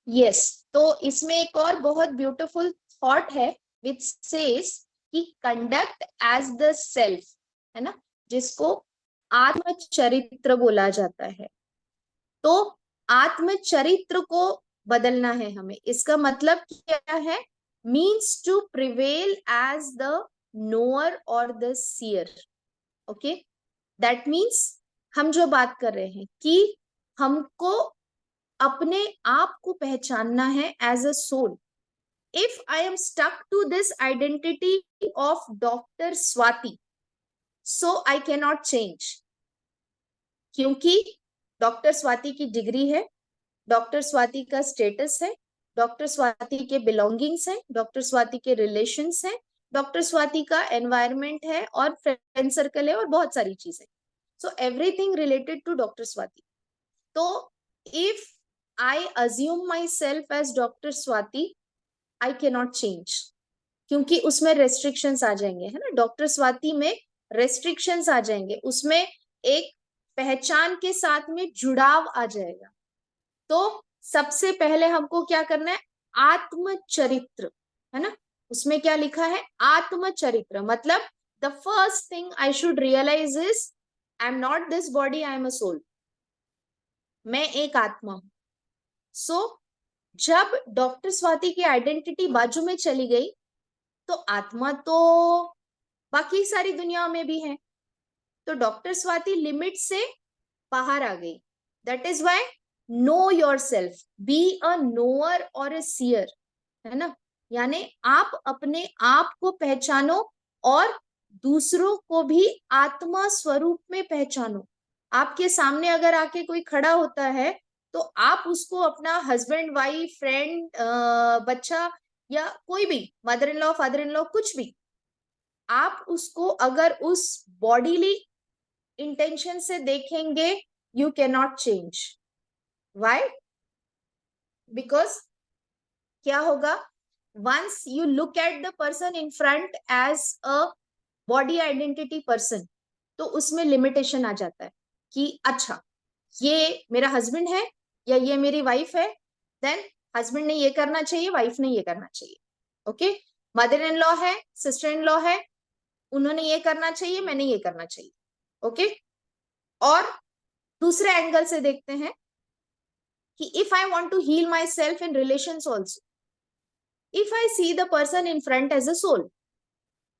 यस, तो इसमें एक और बहुत ब्यूटीफुल थॉट है विच सेज कि कंडक्ट एज द सेल्फ, है ना, जिसको आत्मचरित्र बोला जाता है। तो आत्मचरित्र को बदलना है हमें। इसका मतलब क्या है? Means to prevail as the knower और the seer. Okay, that means हम जो बात कर रहे हैं कि हमको अपने आप को पहचानना है as a soul. If I am stuck to this identity of Dr. Swati, so I cannot change. क्योंकि डॉक्टर स्वाति की डिग्री है, डॉक्टर स्वाति का स्टेटस है, डॉक्टर स्वाति के बिलोंगिंग्स हैं, डॉक्टर स्वाति के रिलेशंस हैं, डॉक्टर स्वाति का एनवायरनमेंट है और फ्रेंड सर्कल है और बहुत सारी चीजें। So everything related to doctor Swati. तो if I assume my self as doctor Swati, I cannot change, क्योंकि उसमें रेस्ट्रिक्शंस आ जाएंगे, है ना। डॉक्टर स्वाति में रेस्ट्रिक्शंस आ जाएंगे, उसमें एक पहचान के साथ में जुड़ाव आ जाएगा। तो सबसे पहले हमको क्या करना है? आत्मचरित्र, है ना। उसमें क्या लिखा है? आत्मचरित्र। मतलब the first thing I should realize is I am not this body, I am a soul. मैं एक आत्मा हूं। सो जब डॉक्टर स्वाति की आइडेंटिटी बाजू में चली गई, तो आत्मा तो बाकी सारी दुनिया में भी है, तो डॉक्टर स्वाति लिमिट से बाहर आ गई। That is why know your self, be a knower और अ सीयर, है ना। यानी आप अपने आप को पहचानो और दूसरों को भी आत्मा स्वरूप में पहचानो। आपके सामने अगर आके कोई खड़ा होता है, तो आप उसको अपना हस्बैंड, वाइफ, फ्रेंड, बच्चा या कोई भी, mother in law, father in law, कुछ भी, आप उसको अगर उस बॉडीली इंटेंशन से देखेंगे, you can not change. Why? Because क्या होगा? Once you look at the person in front as a body identity person, तो उसमें लिमिटेशन आ जाता है कि अच्छा, ये मेरा हस्बैंड है या ये मेरी वाइफ है, देन हस्बैंड ने ये करना चाहिए, वाइफ ने ये करना चाहिए। ओके, मदर इन लॉ है, सिस्टर इन लॉ है, उन्होंने ये करना चाहिए, मैंने ये करना चाहिए। ओके, और दूसरे एंगल से देखते हैं कि if I want to heal my self in relations also, if I see the person in front as a soul,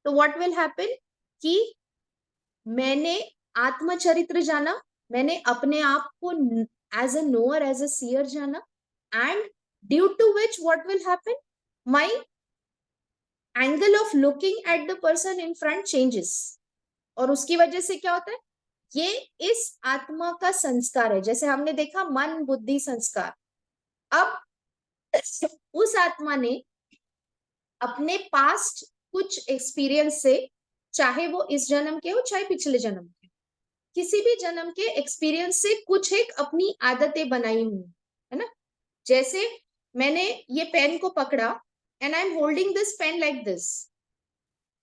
तो व्हाट विल हैपन कि मैंने आत्मचरित्र जाना, मैंने अपने आप को as a knower, as a seer जाना, and due to which what will happen, my angle of looking at the person in front changes. और उसकी वजह से क्या होता है? ये इस आत्मा का संस्कार है। जैसे हमने देखा मन, बुद्धि, संस्कार। अब उस आत्मा ने अपने पास्ट कुछ एक्सपीरियंस से, चाहे वो इस जन्म के हो चाहे पिछले जन्म के, किसी भी जन्म के एक्सपीरियंस से कुछ एक अपनी आदतें बनाई हुई, है ना। जैसे मैंने ये पेन को पकड़ा and I am holding this pen like this,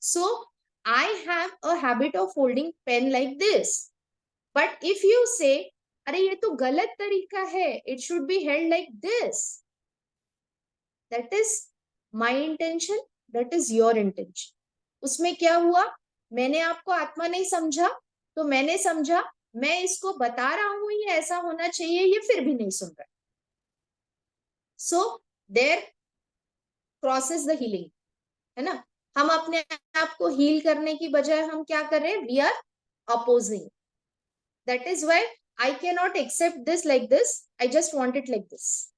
so I have a habit of holding pen like this. But if you say अरे ये तो गलत तरीका है, it should be held like this, that is my intention, that is your intention. उसमें क्या हुआ? मैंने आपको आत्मा नहीं समझा, तो मैंने समझा मैं इसको बता रहा हूं ये ऐसा होना चाहिए, ये फिर भी नहीं सुन रहा। So there crosses the healing, है ना। हम अपने आप को हील करने की बजाय हम क्या कर रहे हैं? We are opposing. That is why I can not accept this like this, I just want it like this,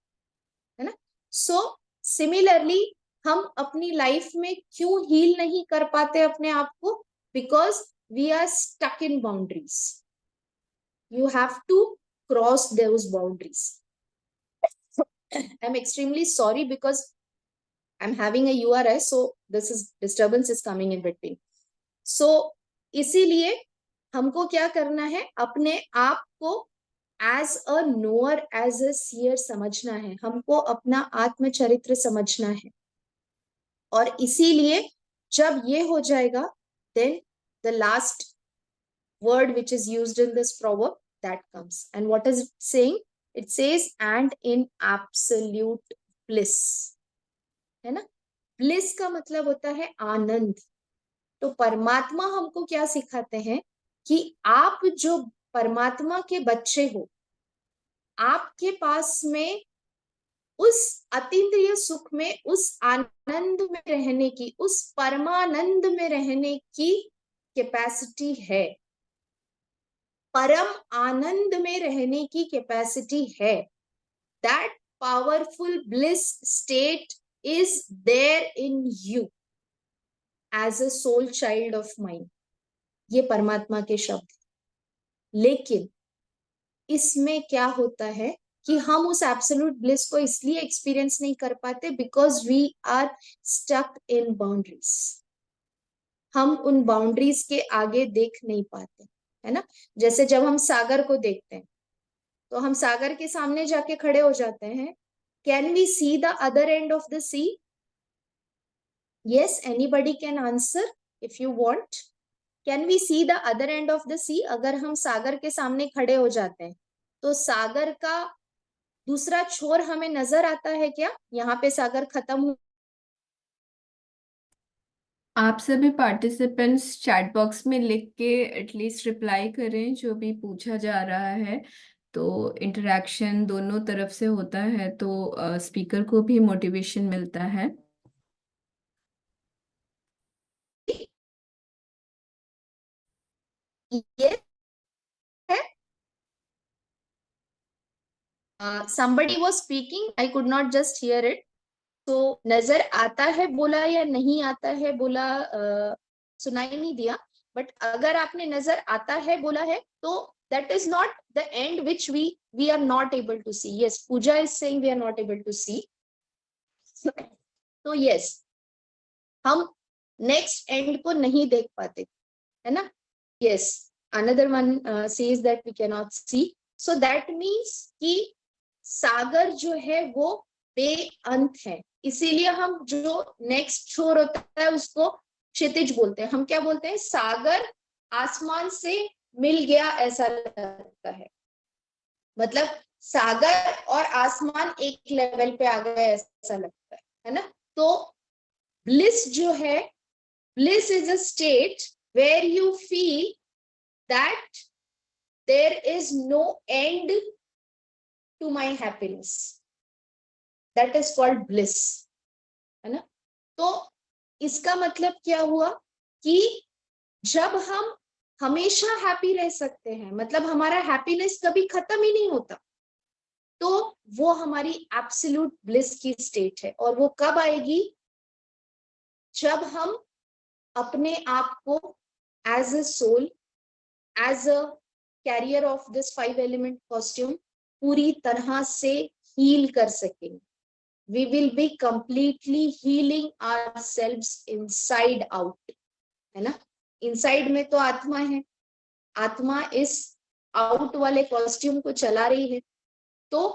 है ना। सो सिमिलरली हम अपनी लाइफ में क्यों हील नहीं कर पाते अपने आप को? Because we are stuck in boundaries. You have to cross those boundaries. I'm extremely sorry because I'm having a URS, so this is disturbance is coming in between. So इसीलिए हमको क्या करना है? अपने आप को as a knower, as a seer समझना है, हमको अपना आत्मचरित्र समझना है। और इसीलिए जब ये हो जाएगा, then the last word which is used in this proverb that comes, and what is it saying? It says and in absolute bliss, है ना। bliss का मतलब होता है आनंद। तो परमात्मा हमको क्या सिखाते हैं? कि आप जो परमात्मा के बच्चे हो, आपके पास में उस अतीन्द्रिय सुख में, उस आनंद में रहने की, उस परमानंद में रहने की कैपेसिटी है, परम आनंद में रहने की कैपेसिटी है. That powerful bliss state is there in you as a soul child of mind. ये परमात्मा के शब्द. लेकिन इसमें क्या होता है कि हम उस एब्सोल्यूट ब्लिस को इसलिए एक्सपीरियंस नहीं कर पाते because we are stuck in boundaries. हम उन बाउंड्रीज के आगे देख नहीं पाते, है ना. जैसे जब हम सागर को देखते हैं तो हम सागर के सामने जाके खड़े हो जाते हैं. Can we see the other end of the sea? Yes, anybody can answer if you want. Can we see the other end of the sea? अगर हम सागर के सामने खड़े हो जाते हैं तो सागर का दूसरा छोर हमें नजर आता है क्या? यहाँ पे सागर खत्म हो. आप सभी पार्टिसिपेंट्स चैट बॉक्स में लिख के एटलीस्ट रिप्लाई करें जो भी पूछा जा रहा है, तो इंटरेक्शन दोनों तरफ से होता है, तो स्पीकर को भी मोटिवेशन मिलता है. ये है. somebody was speaking, I could not just hear it. तो नजर आता है बोला या नहीं आता है बोला, सुनाई नहीं दिया. बट अगर आपने नजर आता है बोला है तो that is not the end which we are not able to see. Yes, Pooja is saying we are not able to see. तो yes, हम नेक्स्ट एंड को नहीं देख पाते, है ना. yes, another one says that we cannot see. so that means कि सागर जो है वो बेअंत है. इसीलिए हम जो नेक्स्ट छोर होता है उसको क्षितिज बोलते हैं. हम क्या बोलते हैं? सागर आसमान से मिल गया ऐसा लगता है. मतलब सागर और आसमान एक लेवल पे आ गया ऐसा लगता है ना. तो ब्लिस जो है, bliss is a state where you feel that there is no end to my happiness. That is called bliss, है ना. तो इसका मतलब क्या हुआ कि जब हम हमेशा हैप्पी रह सकते हैं, मतलब हमारा हैप्पीनेस कभी खत्म ही नहीं होता, तो वो हमारी एब्सोल्यूट ब्लिस की स्टेट है. और वो कब आएगी? जब हम अपने आप को as a soul, as a carrier of this 5 element costume पूरी तरह से हील कर सकेंगे. We will be completely healing ourselves inside out, है ना. इनसाइड में तो आत्मा है, आत्मा इस आउट वाले कॉस्ट्यूम को चला रही है. तो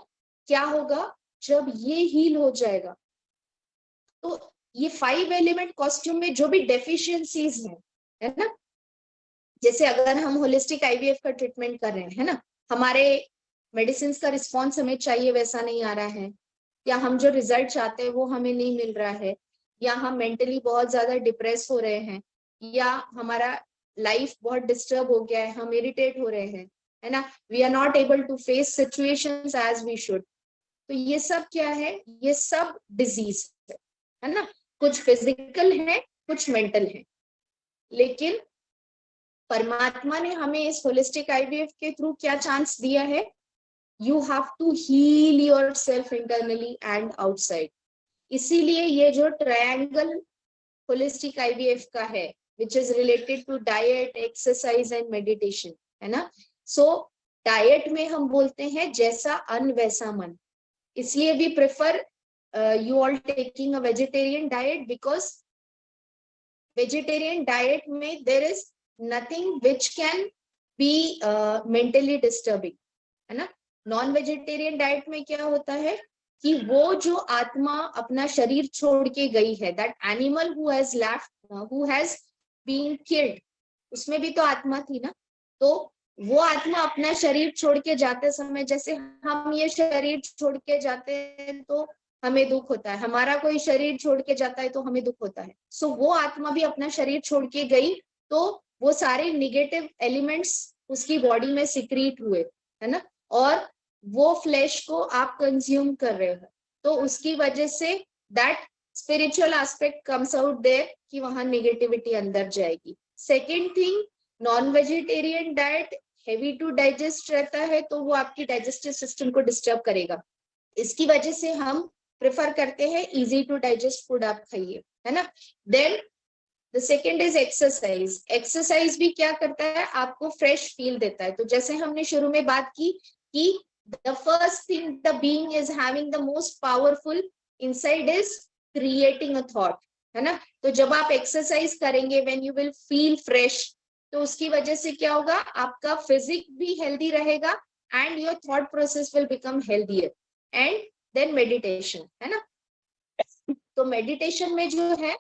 क्या होगा जब ये हील हो जाएगा? तो ये 5 एलिमेंट कॉस्ट्यूम में जो भी डेफिशिएंसीज हैं, है ना, जैसे अगर हम होलिस्टिक आईवीएफ का ट्रीटमेंट कर रहे हैं, है ना, हमारे मेडिसिन का रिस्पॉन्स हमें चाहिए वैसा नहीं आ रहा है, या हम जो रिजल्ट चाहते हैं वो हमें नहीं मिल रहा है, या हम मेंटली बहुत ज्यादा डिप्रेस हो रहे हैं, या हमारा लाइफ बहुत डिस्टर्ब हो गया है, हम इरिटेट हो रहे हैं, है ना, we are not able to face situations as we should. तो ये सब क्या है? ये सब डिजीज है ना. कुछ फिजिकल है, कुछ मेंटल है. लेकिन परमात्मा ने हमें इस होलिस्टिक आईवीएफ के थ्रू क्या चांस दिया है? You have to heal yourself internally and outside. इसीलिए ये जो ट्रायंगल होलिस्टिक आईवीएफ का है, which is related to diet, exercise and meditation, है ना. So डाइट में हम बोलते हैं जैसा अन्न वैसा मन. इसलिए we prefer you all taking a vegetarian diet because vegetarian diet में there is nothing which can be mentally disturbing, है ना. नॉन वेजिटेरियन डाइट में क्या होता है कि वो जो आत्मा अपना शरीर छोड़ के गई है, that animal who has left, who has been killed, उसमें भी तो आत्मा थी ना. तो वो आत्मा अपना शरीर छोड़ के जाते समय, जैसे हम ये शरीर छोड़ के जाते हैं तो हमें दुख होता है, हमारा कोई शरीर छोड़ के जाता है तो हमें दुख होता है. सो वो आत्मा भी अपना शरीर छोड़ के गई तो वो सारे निगेटिव एलिमेंट्स उसकी बॉडी में सिक्रीट हुए, है ना, और वो फ्लैश को आप कंज्यूम कर रहे हो, तो उसकी वजह से that spiritual aspect comes out there कि वहां निगेटिविटी अंदर जाएगी। Second thing, non vegetarian diet heavy to digest रहता है, तो वो आपकी डाइजेस्टिव सिस्टम को डिस्टर्ब करेगा। इसकी वजह से हम प्रेफर करते हैं इजी टू डाइजेस्ट फूड आप खाइए, है ना। Then the second is exercise. Exercise भी क्या करता है, आपको फ्रेश फील देता है। तो जैसे हमने शुरू में बात की कि the first thing the being is having the most powerful inside is creating a thought, है ना। तो जब आप एक्सरसाइज करेंगे, when you will feel fresh, तो उसकी वजह से क्या होगा, आपका फिजिक भी हेल्दी रहेगा and your thought process will become healthier. And then meditation, है ना। तो मेडिटेशन में जो है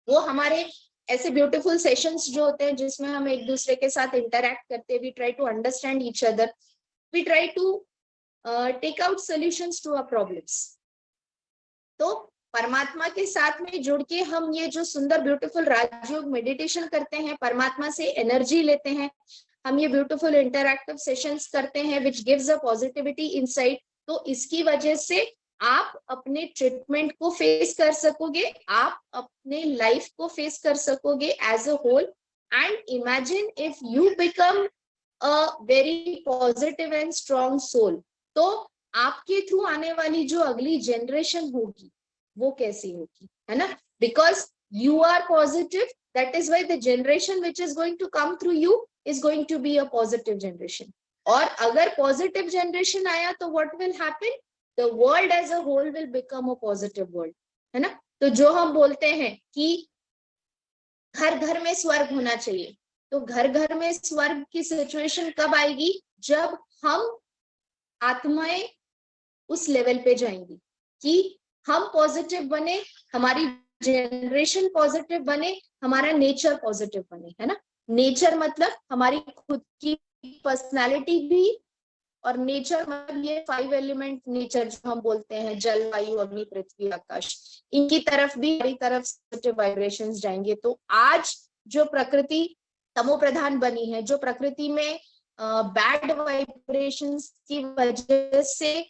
वो हमारे ऐसे ब्यूटीफुल सेशंस जो होते हैं जिसमें हम एक दूसरे के साथ इंटरैक्ट करते हैं, we try to understand each other, we try to take out solutions to our problems. तो परमात्मा के साथ में जुड़ के हम ये जो सुंदर ब्यूटीफुल राजयोग मेडिटेशन करते हैं, परमात्मा से एनर्जी लेते हैं, हम ये ब्यूटीफुल इंटरैक्टिव सेशंस करते हैं which gives a positivity inside, तो इसकी वजह से आप अपने ट्रीटमेंट को फेस कर सकोगे, आप अपने लाइफ को फेस कर सकोगे as a whole. And imagine if you become a very positive and strong soul, तो आपके थ्रू आने वाली जो अगली जनरेशन होगी वो कैसी होगी, है ना। Because you are positive, that is why the generation which is going to come through you is going to be a positive generation. और अगर पॉजिटिव जनरेशन आया तो what will happen, the world as a whole will become a positive world, है ना। तो जो हम बोलते हैं कि घर घर में स्वर्ग होना चाहिए, तो घर घर में स्वर्ग की सिचुएशन कब आएगी, जब हम आत्माएं उस लेवल पे जाएंगी कि हम पॉजिटिव बने, हमारी जनरेशन पॉजिटिव बने, हमारा नेचर पॉजिटिव बने, है ना। नेचर मतलब हमारी खुद की पर्सनालिटी भी, और नेचर मतलब ये 5 एलिमेंट नेचर जो हम बोलते हैं, जल, वायु, अग्नि, पृथ्वी, आकाश, इनकी तरफ भी हमारी तरफ पॉजिटिव वाइब्रेशंस जाएंगे। तो आज जो प्रकृति तमो प्रधान बनी है, जो प्रकृति में बैड वाइब्रेशंस की वजह से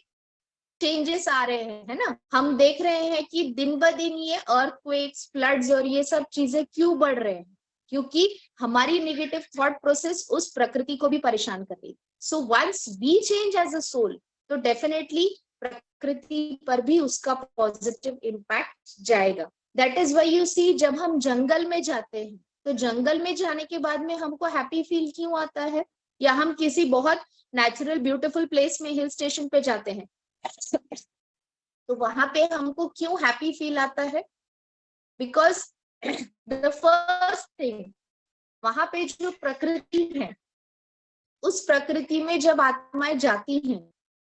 चेंजेस आ रहे हैं, है ना, हम देख रहे हैं कि दिन ब दिन ये अर्थक्वेक्स, फ्लड्स और ये सब चीजें क्यों बढ़ रहे हैं, क्योंकि हमारी नेगेटिव थॉट प्रोसेस उस प्रकृति को भी परेशान कर रही है। So once we change as a soul, तो डेफिनेटली प्रकृति पर भी उसका पॉजिटिव इम्पैक्ट जाएगा। That is why you see, जब हम जंगल में जाते हैं, तो जंगल में जाने के बाद में हमको हैप्पी फील क्यों आता है, या हम किसी बहुत नेचुरल ब्यूटीफुल प्लेस में, हिल स्टेशन पे जाते हैं, तो वहां पे हमको क्यों हैप्पी फील आता है, बिकॉज द फर्स्ट थिंग, वहां पे जो प्रकृति है, उस प्रकृति में जब आत्माएं जाती हैं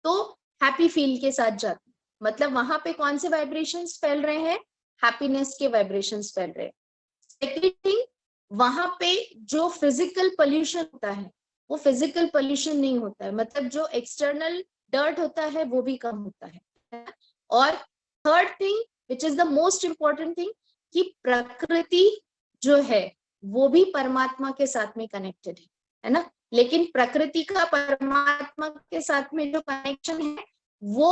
तो हैप्पी फील के साथ जाती, मतलब वहां पे कौन से वाइब्रेशंस फैल रहे हैं, हैप्पीनेस के वाइब्रेशंस फैल रहे हैं। सेकेंड थिंग, वहां पे जो फिजिकल पोल्यूशन होता है वो फिजिकल पोल्यूशन नहीं होता है, मतलब जो एक्सटर्नल डर्ट होता है वो भी कम होता है। और third thing which is the most important thing, कि प्रकृति जो है वो भी परमात्मा के साथ में कनेक्टेड है ना। लेकिन प्रकृति का परमात्मा के साथ में जो कनेक्शन है वो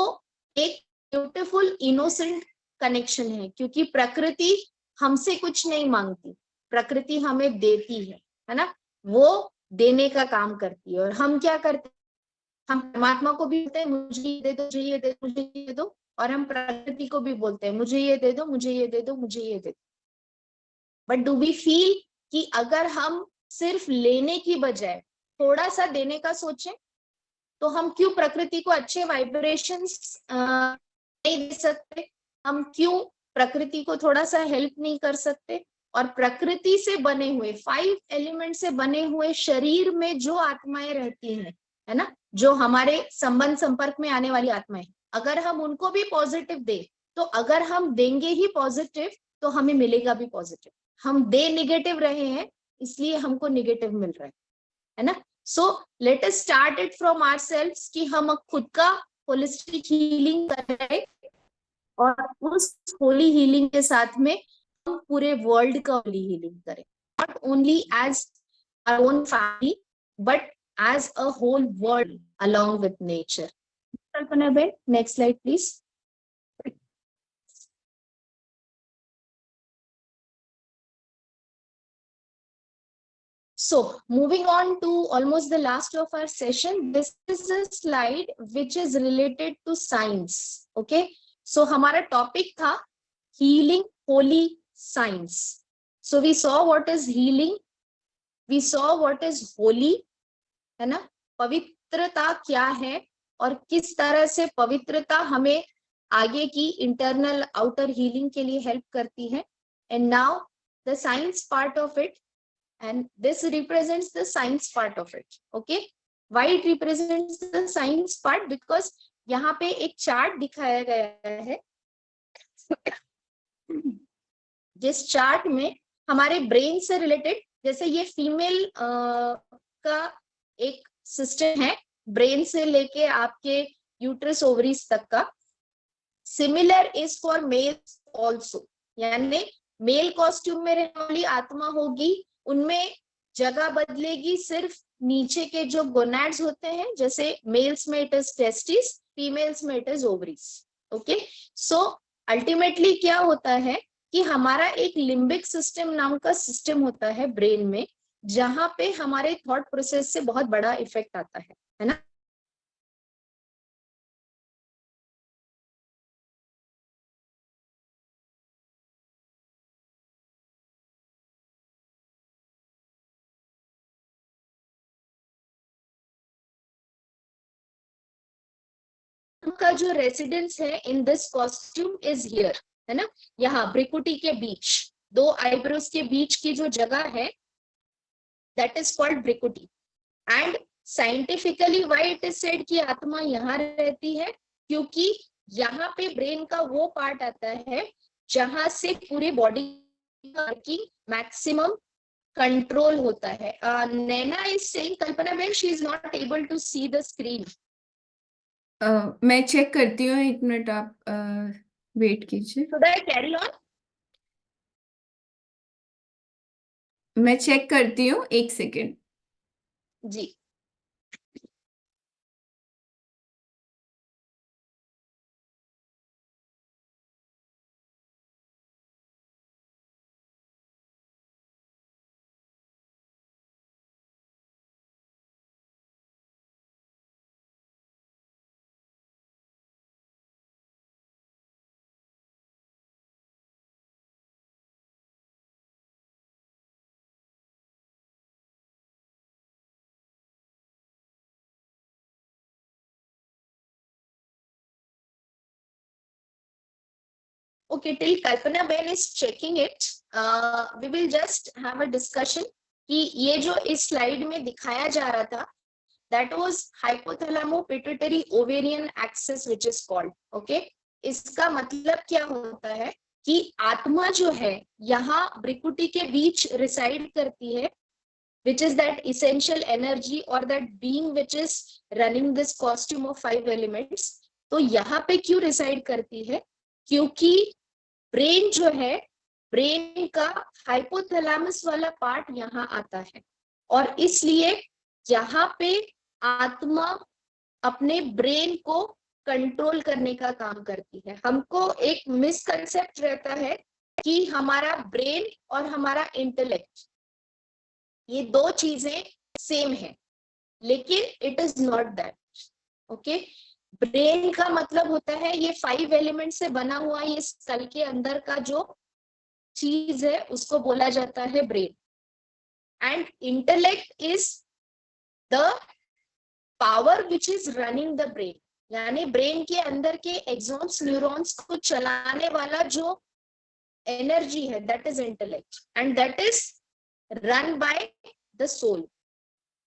एक ब्यूटीफुल इनोसेंट कनेक्शन है, क्योंकि प्रकृति हमसे कुछ नहीं मांगती, प्रकृति हमें देती है ना, वो देने का काम करती है। और हम क्या करते हैं, हम परमात्मा को भी बोलते हैं मुझे ये दे दो, मुझे ये दे दो, मुझे ये दो, और हम प्रकृति को भी बोलते हैं मुझे ये दे दो, मुझे ये दे दो, मुझे ये दे दो। बट डू वी फील कि अगर हम सिर्फ लेने की बजाय थोड़ा सा देने का सोचें, तो हम क्यों प्रकृति को अच्छे वाइब्रेशंस नहीं दे सकते, हम क्यों प्रकृति को थोड़ा सा हेल्प नहीं कर सकते। और प्रकृति से बने हुए 5 एलिमेंट से बने हुए शरीर में जो आत्माएं रहती हैं, है ना, जो हमारे संबंध संपर्क में आने वाली आत्माएं, अगर हम उनको भी पॉजिटिव दे, तो अगर हम देंगे ही पॉजिटिव तो हमें मिलेगा भी पॉजिटिव। हम दे नेगेटिव रहे हैं इसलिए हमको नेगेटिव मिल रहा है ना। So let us start it from ourselves कि हम खुद का होलिस्टिक हीलिंग करें, और उस होली हीलिंग के साथ में हम पूरे वर्ल्ड का होली हीलिंग करें। not only as our own family, but as a whole world along with nature. Kalpana Ben, next slide, please. So moving on to almost the last of our session, this is a slide which is related to science. Okay, so हमारा topic था healing holy science. So we saw what is healing, we saw what is holy, है ना, पवित्रता क्या है और किस तरह से पवित्रता हमें आगे की इंटरनल आउटर हीलिंग के लिए हेल्प करती है. And now the science part of it, and this represents the science part of it. Okay, why it represents the science part? Because यहाँ पे एक चार्ट दिखाया गया है जिस चार्ट में हमारे ब्रेन से रिलेटेड, जैसे ये फीमेल का एक सिस्टम है, ब्रेन से लेके आपके यूट्रस ओवरीज तक का. Similar is for mails also, यानी मेल कॉस्ट्यूम में रहने वाली आत्मा होगी, उनमें जगह बदलेगी सिर्फ नीचे के जो गोनाड्स होते हैं, जैसे मेल्स में इट इज टेस्टिस, फीमेल्स में it is ovaries. Okay, so ultimately क्या होता है कि हमारा एक लिम्बिक सिस्टम नाम का सिस्टम होता है ब्रेन में, जहां पे हमारे थॉट प्रोसेस से बहुत बड़ा इफेक्ट आता है ना. का जो रेसिडेंस है in this costume is here, है ना, यहाँ ब्रिकुटी के बीच, दो आईब्रोज के बीच की जो जगह है, that is called Bhrikuti. And scientifically why it is said कि आत्मा यहाँ रहती है, क्योंकि यहाँ पे ब्रेन का वो पार्ट आता है जहां से पूरी बॉडी की मैक्सिमम कंट्रोल होता है. Naina is saying, Kalpana ma'am, she is not able to see the screen. मैं चेक करती हूँ, एक मिनट आप वेट कीजिए. Should I carry on? मैं चेक करती हूँ, एक second. Ji. Okay, till Kalpana Ben is checking it, we will just have a discussion कि ये जो इस स्लाइड में दिखाया जा रहा था, that was hypothalamo-pituitary ovarian axis which is called. Okay, इसका मतलब क्या होता है कि आत्मा जो है यहाँ ब्रिकुटी के बीच रिसाइड करती है, which is that essential energy or that being which is running this costume of 5 elements. तो यहाँ पे क्यों रिसाइड करती है? क्योंकि ब्रेन जो है, ब्रेन का हाइपोथैलेमस वाला पार्ट यहाँ आता है, और इसलिए यहाँ पे आत्मा अपने ब्रेन को कंट्रोल करने का काम करती है. हमको एक मिसकंसेप्ट रहता है कि हमारा ब्रेन और हमारा इंटेलेक्ट ये दो चीजें सेम है, लेकिन it is not that. Okay, brain का मतलब होता है ये 5 एलिमेंट से बना हुआ ये स्कल के अंदर का जो चीज है उसको बोला जाता है brain. And intellect is the power which is running the brain, यानी ब्रेन के अंदर के एक्सॉन्स न्यूरॉन्स को चलाने वाला जो एनर्जी है, that is intellect, and that is run by the soul.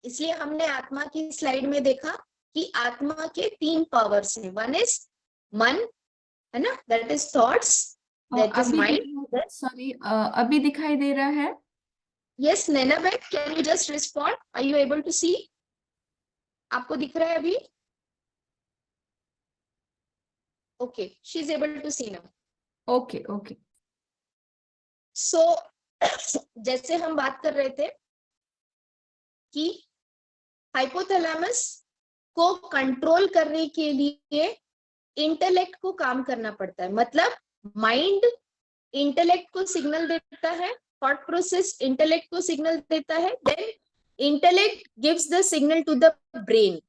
इसलिए हमने आत्मा की स्लाइड में देखा कि आत्मा के 3 पावर्स हैं. वन इज मन, है ना, that is thoughts, that is mind. Sorry, अभी दिखाई दे रहा है? यस नैना बेट, can you just respond? Are you able to see? आपको दिख रहा है अभी? Okay, she is able to see now. Okay okay. So जैसे हम बात कर रहे थे कि हाइपोथैलेमस को कंट्रोल करने के लिए इंटेलेक्ट को काम करना पड़ता है, मतलब माइंड इंटेलेक्ट को सिग्नल देता है, थॉट प्रोसेस इंटेलेक्ट को सिग्नल देता है, then intellect gives the signal to the brain,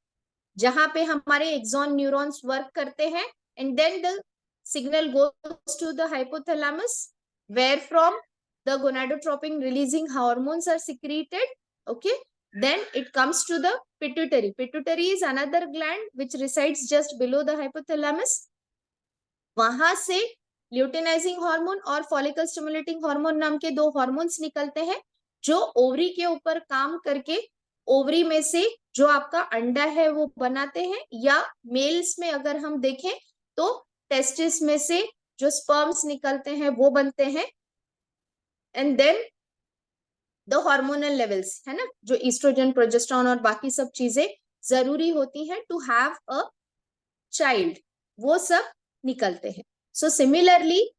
जहां पे हमारे एक्सॉन न्यूरॉन्स वर्क करते हैं, and then the signal goes to the hypothalamus, where from the gonadotropin releasing hormones are secreted. Okay, then it comes to the pituitary. Pituitary is another gland which resides just below the hypothalamus. वहां से ल्यूटिनाइजिंग हार्मोन और फॉलिकल स्टिमुलेटिंग हार्मोन नाम के दो हार्मोन्स निकलते हैं, जो ओवरी के ऊपर काम करके ओवरी में से जो आपका अंडा है वो बनाते हैं, या मेल्स में अगर हम देखें तो टेस्टिस में से जो स्पर्म्स निकलते हैं वो बनते हैं, and then the hormonal levels है ना, जो ईस्ट्रोजन, प्रोजेस्टेरॉन और बाकी सब चीजें जरूरी होती हैं टू हैव अ चाइल्ड, वो सब निकलते हैं. सो सिमिलरली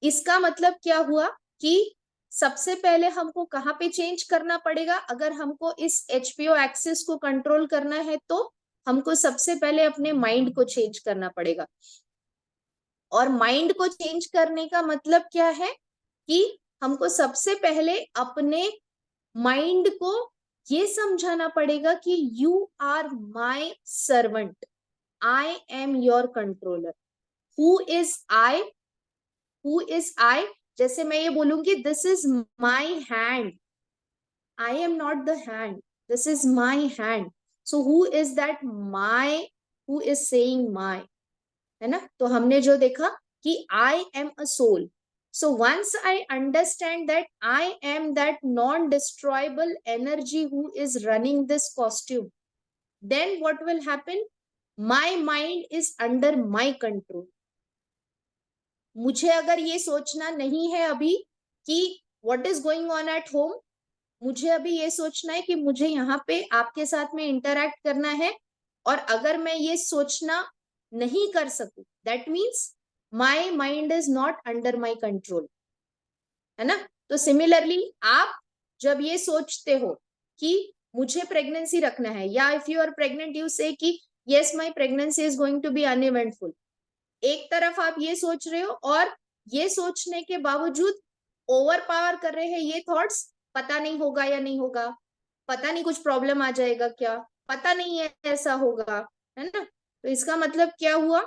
इसका मतलब क्या हुआ कि सबसे पहले हमको कहाँ पे चेंज करना पड़ेगा, अगर हमको इस एचपीओ एक्सिस को कंट्रोल करना है तो हमको सबसे पहले अपने माइंड को चेंज करना पड़ेगा. और माइंड को चेंज करने का मतलब क्या है कि हमको सबसे पहले अपने माइंड को ये समझाना पड़ेगा कि you are my servant, I am your controller. Who is I, who is I, जैसे मैं ये बोलूंगी this is my hand, I am not the hand, this is my hand. So who is that my, who is saying my, है ना. तो हमने जो देखा कि I am a soul. So once I understand that I am that non-destroyable energy who is running this costume, then what will happen? My mind is under my control. मुझे अगर ये सोचना नहीं है अभी कि what is going on at home, मुझे अभी ये सोचना है कि मुझे यहाँ पे आपके साथ में इंटरैक्ट करना है, और अगर मैं ये सोचना नहीं कर सकूं, that means my mind is not under my control, है ना. तो सिमिलरली आप जब ये सोचते हो कि मुझे प्रेगनेंसी रखना है, या if you are pregnant you say कि yes my pregnancy is going to be uneventful, एक तरफ आप ये सोच रहे हो और ये सोचने के बावजूद ओवर पावर कर रहे हैं ये थॉट्स, पता नहीं होगा या नहीं होगा, पता नहीं कुछ प्रॉब्लम आ जाएगा क्या, पता नहीं है ऐसा होगा, है ना. तो इसका मतलब क्या हुआ,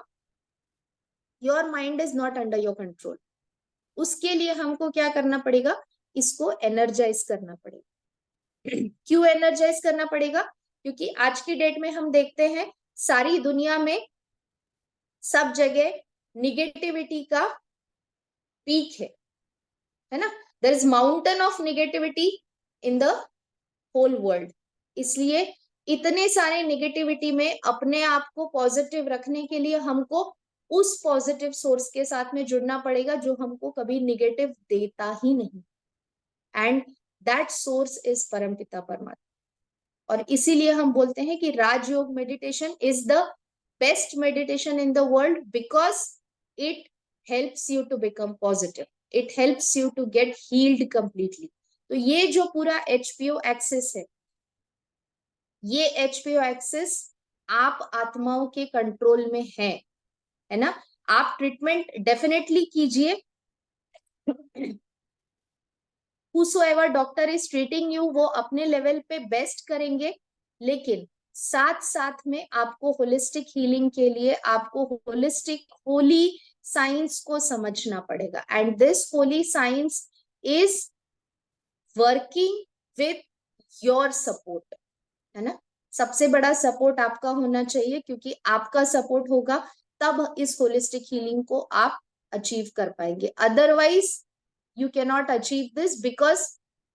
your mind is not under your control. उसके लिए हमको क्या करना पड़ेगा, इसको एनर्जाइज करना पड़ेगा. क्यों एनर्जाइज करना पड़ेगा, क्योंकि आज की डेट में हम देखते हैं सारी दुनिया में सब जगह निगेटिविटी का पीक है ना. There is mountain of negativity in the whole world. इसलिए इतने सारे निगेटिविटी में अपने आप को पॉजिटिव रखने के लिए हमको उस पॉजिटिव सोर्स के साथ में जुड़ना पड़ेगा जो हमको कभी निगेटिव देता ही नहीं, एंड दैट सोर्स इज परमपिता परमात्मा. और इसीलिए हम बोलते हैं कि Rajyoga meditation is the best meditation in the world, because it helps you to become positive, it helps you to get healed completely. तो ये जो पूरा एचपीओ एक्सिस ये एचपीओ एक्सिस आप आत्माओं के कंट्रोल में है ना. आप ट्रीटमेंट डेफिनेटली कीजिए, whosoever doctor is treating you वो अपने लेवल पे बेस्ट करेंगे, लेकिन साथ साथ में आपको होलिस्टिक हीलिंग के लिए आपको होलिस्टिक होली साइंस को समझना पड़ेगा, and this Holi science is working with your support, है ना. सबसे बड़ा सपोर्ट आपका होना चाहिए, क्योंकि आपका सपोर्ट होगा तब इस होलिस्टिक हीलिंग को आप अचीव कर पाएंगे. Otherwise you can not achieve this, because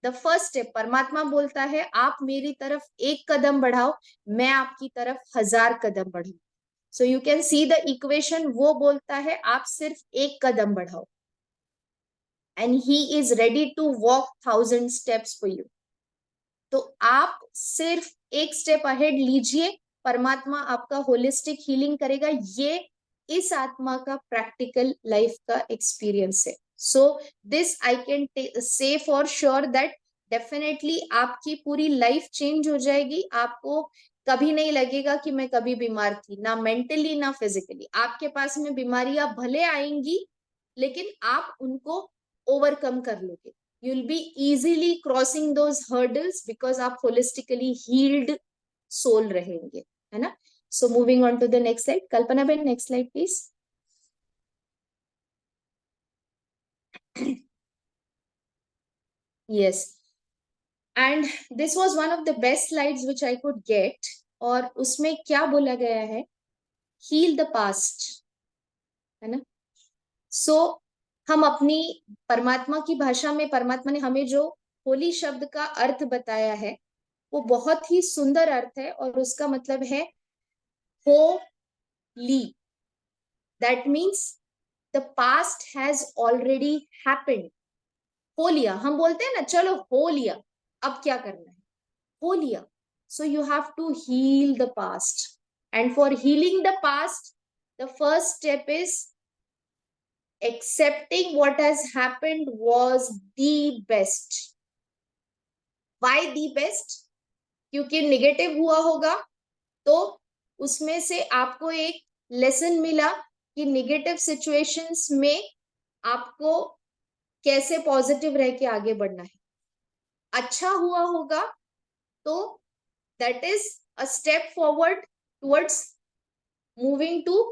the first step परमात्मा बोलता है आप मेरी तरफ एक कदम बढ़ाओ, मैं आपकी तरफ 1000 कदम बढ़ाऊं. So you can see the equation, वो बोलता है आप सिर्फ एक कदम बढ़ाओ, and he is ready to walk 1000 steps for you. तो आप सिर्फ एक स्टेप अहेड लीजिए, परमात्मा आपका होलिस्टिक हीलिंग करेगा. ये इस आत्मा का प्रैक्टिकल लाइफ का एक्सपीरियंस है. So this I can say for sure that definitely आपकी पूरी लाइफ चेंज हो जाएगी. आपको कभी नहीं लगेगा कि मैं कभी बीमार थी, ना मेंटली ना फिजिकली. आपके पास में बीमारियां भले आएंगी लेकिन आप उनको ओवरकम कर लोगे. You will be easily crossing those hurdles because आप होलिस्टिकली हील्ड सोल रहेंगे, है ना. So moving on to the next slide. Kalpana ben, next slide please. Yes, and this was one of the best slides which I could get. और उसमें क्या बोला गया है, heal the past, है ना. So हम अपनी परमात्मा की भाषा में, परमात्मा ने हमें जो होली शब्द का अर्थ बताया है वो बहुत ही सुंदर अर्थ है और उसका मतलब है Holi. That means the past has already happened. हो लिया, हम बोलते हैं ना चलो हो लिया, अब क्या करना है, हो लिया. So you have to heal the past, and for healing the past the first step is accepting what has happened was the best. Why the best? क्योंकि नेगेटिव हुआ होगा तो उसमें से आपको एक लेसन मिला कि नेगेटिव सिचुएशंस में आपको कैसे पॉजिटिव रह के आगे बढ़ना है. अच्छा हुआ होगा तो that is a step forward towards moving to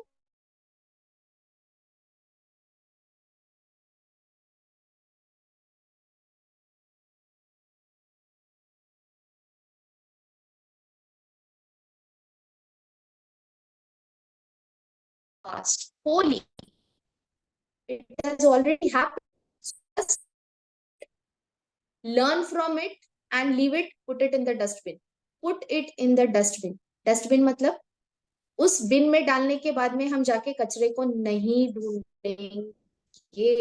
past. Holy, it has already happened. Just learn from it and leave it, put it in the dustbin. Put it in the dustbin. Dustbin मतलब उस बिन में डालने के बाद में हम जाके कचरे को नहीं ढूंढेंगे,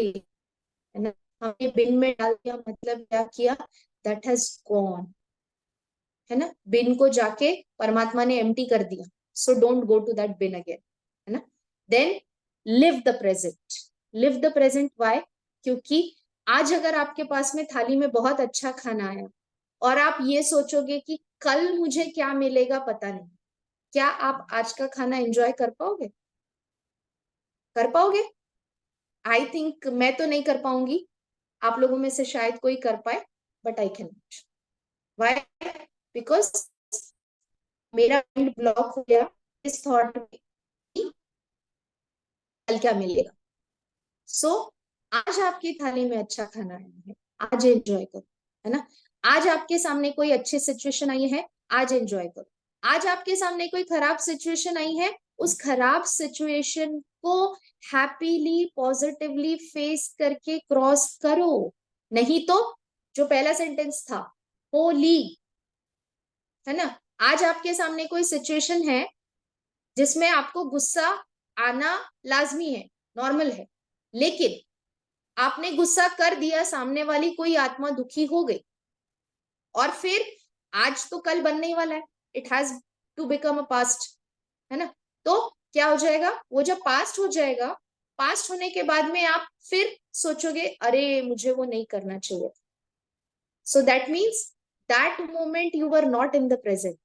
है ना. हमने बिन में डाल दिया मतलब क्या किया, दैट हैज गॉन, है ना. बिन को जाके परमात्मा ने एम्प्टी कर दिया. So don't go to that bin again, है ना. Then live the present. Live the present. Why? क्योंकि आज अगर आपके पास में थाली में बहुत अच्छा खाना आया और आप ये सोचोगे कि कल मुझे क्या मिलेगा पता नहीं, क्या आप आज का खाना एंजॉय कर पाओगे? कर पाओगे? आई थिंक मैं तो नहीं कर पाऊंगी. आप लोगों में से शायद कोई कर पाए, but I can not. Why? Because मेरा माइंड ब्लॉक हो गया इस थॉट में कि कल क्या मिलेगा. सो आज आपकी थाली में अच्छा खाना आया है, आज एंजॉय करो, है ना. आज आपके सामने कोई अच्छी सिचुएशन आई है, आज एंजॉय करो. आज आपके सामने कोई खराब सिचुएशन आई है, उस खराब सिचुएशन को हैप्पीली पॉजिटिवली फेस करके क्रॉस करो. नहीं तो जो पहला सेंटेंस था होली, है ना. आज आपके सामने कोई सिचुएशन है जिसमें आपको गुस्सा आना लाजमी है, नॉर्मल है, लेकिन आपने गुस्सा कर दिया, सामने वाली कोई आत्मा दुखी हो गई, और फिर आज तो कल बनने ही वाला है. It has to become a past, है ना. तो क्या हो जाएगा, वो जब पास्ट हो जाएगा, पास्ट होने के बाद में आप फिर सोचोगे अरे मुझे वो नहीं करना चाहिए. So that means that moment you were not in the present.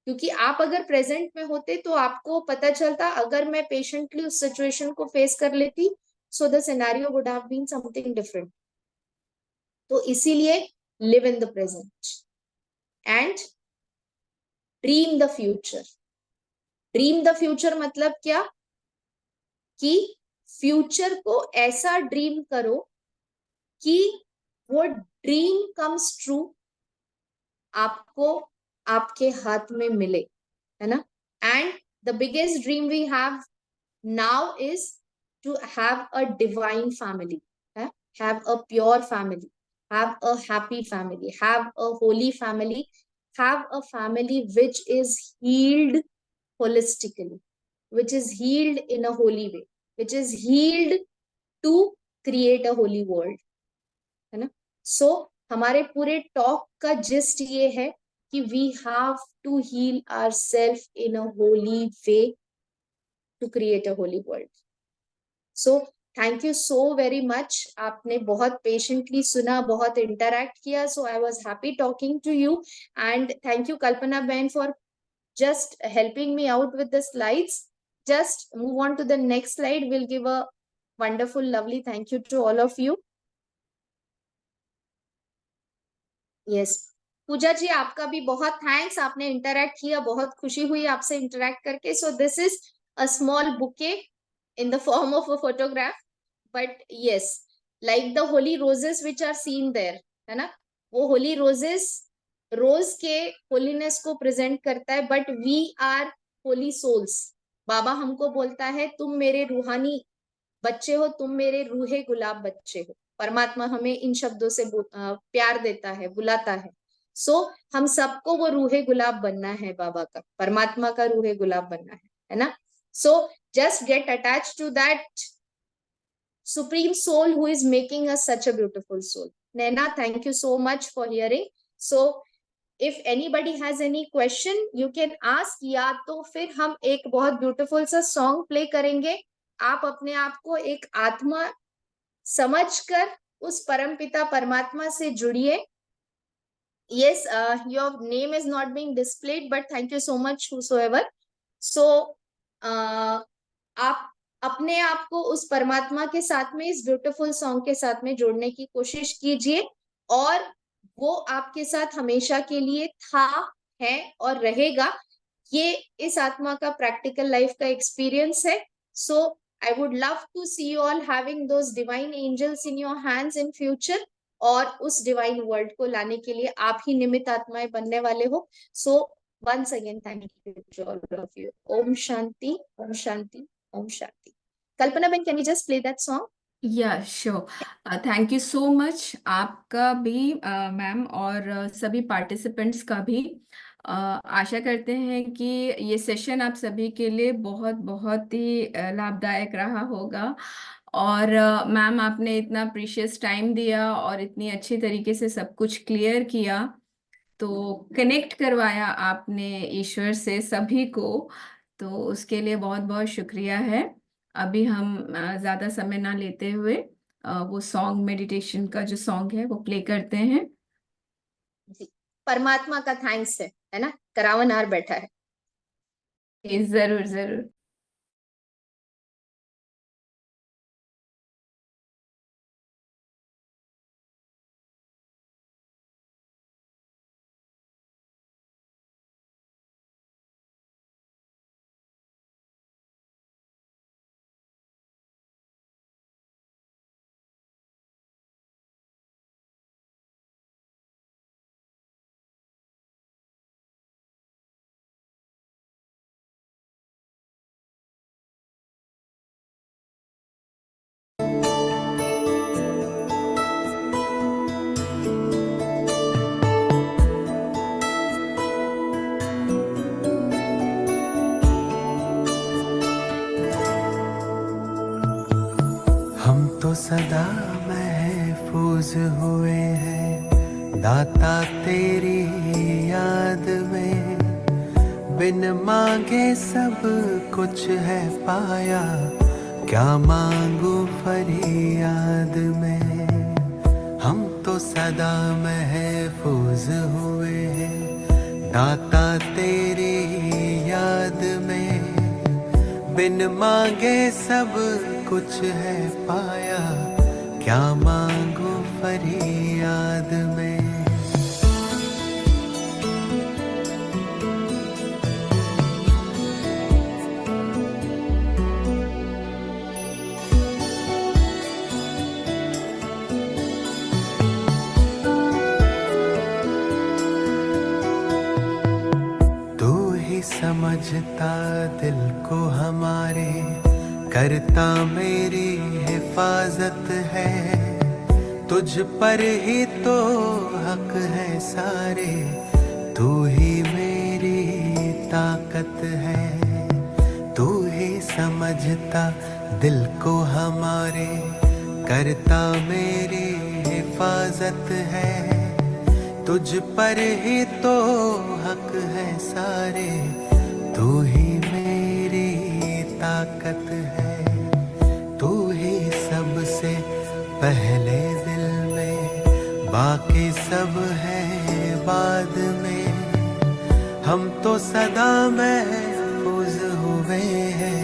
क्योंकि आप अगर प्रेजेंट में होते तो आपको पता चलता, अगर मैं पेशेंटली उस सिचुएशन को फेस कर लेती, so the scenario would have been something different. तो इसीलिए live in the present and dream the future. Dream the future मतलब क्या, कि फ्यूचर को ऐसा ड्रीम करो कि वो ड्रीम कम्स ट्रू, आपको आपके हाथ में मिले, है ना. And the biggest dream we have now is to have a divine family, have a pure family, have a happy family, have a holy family, have a family which is healed holistically, which is healed in a holy way, which is healed to create a holy world, है ना. So हमारे पूरे टॉक का जिस्ट ये है कि we have to heal ourselves in a holy way to create a holy world. So thank you so very much. आपने बहुत पेशेंटली सुना, बहुत इंटरैक्ट किया, so I was happy talking to you. And thank you Kalpana बहन for just helping me out with the slides. Just move on to the next slide. We'll give a wonderful, lovely thank you to all of you. Yes. पूजा जी, आपका भी बहुत थैंक्स. आपने इंटरैक्ट किया, बहुत खुशी हुई आपसे इंटरैक्ट करके. So this is a small bouquet in the form of a photograph, but yes, like the holy roses which are seen there, है ना, वो holy roses रोज के होलीनेस को प्रेजेंट करता है, but we are holy souls. बाबा हमको बोलता है तुम मेरे रूहानी बच्चे हो, तुम मेरे रूहे गुलाब बच्चे हो. परमात्मा हमें इन शब्दों से प्यार देता है, बुलाता है. सो हम सबको वो रूहे गुलाब बनना है, बाबा का, परमात्मा का रूहे गुलाब बनना है ना. सो just get attached to that supreme soul who is making us such a beautiful soul. Naina, thank you so much for hearing. So if anybody has any question you can ask, या तो फिर हम एक बहुत ब्यूटीफुल सा सॉन्ग प्ले करेंगे. आप अपने आप को एक आत्मा समझकर उस परमपिता परमात्मा से जुड़िए. Yes, your name is not being displayed, but thank you so much whosoever. So आप अपने आप को उस परमात्मा के साथ में, इस ब्यूटीफुल सॉन्ग के साथ में जोड़ने की कोशिश कीजिए, और वो आपके साथ हमेशा के लिए था, है और रहेगा. ये इस आत्मा का प्रैक्टिकल लाइफ का एक्सपीरियंस है. So I would love to see you all having those divine angels in your hands in future, और उस डिवाइन वर्ल्ड को लाने के लिए आप ही निमित्त आत्माएं बनने वाले हो. सो once again thank you to all of you. Om Shanti, Om Shanti, Om Shanti. Kalpana Ben, can you just play that song? या sure. Thank you so much. आपका भी मैम और सभी पार्टिसिपेंट्स का भी आशा करते हैं कि ये सेशन आप सभी के लिए बहुत बहुत ही लाभदायक रहा होगा. और मैम आपने इतना प्रीशियस टाइम दिया और इतनी अच्छी तरीके से सब कुछ क्लियर किया, तो कनेक्ट करवाया आपने ईश्वर से सभी को, तो उसके लिए बहुत बहुत शुक्रिया है. अभी हम ज़्यादा समय ना लेते हुए वो सॉन्ग, मेडिटेशन का जो सॉन्ग है वो प्ले करते हैं. परमात्मा का थैंक्स है ना, करावनहार बैठा है. जरूर जरूर. तो सदा महफूज हुए हैं दाता तेरी याद में, बिन मांगे सब कुछ है पाया, क्या मांगू फरियाद में. हम तो सदा महफूज हुए हैं दाता तेरी याद में, बिन मांगे सब कुछ है पाया, क्या मांगू फरियाद में. तू ही समझता दिल को हमारे, करता मेरी हिफाजत है, तुझ पर ही तो हक है सारे, तू ही मेरी ताकत है. तू ही समझता दिल को हमारे, करता मेरी हिफाजत है, तुझ पर ही तो हक है सारे, तू ही मेरी ताकत है. तू ही बाकी सब है बाद में। हम तो सदा महफूज हुए हैं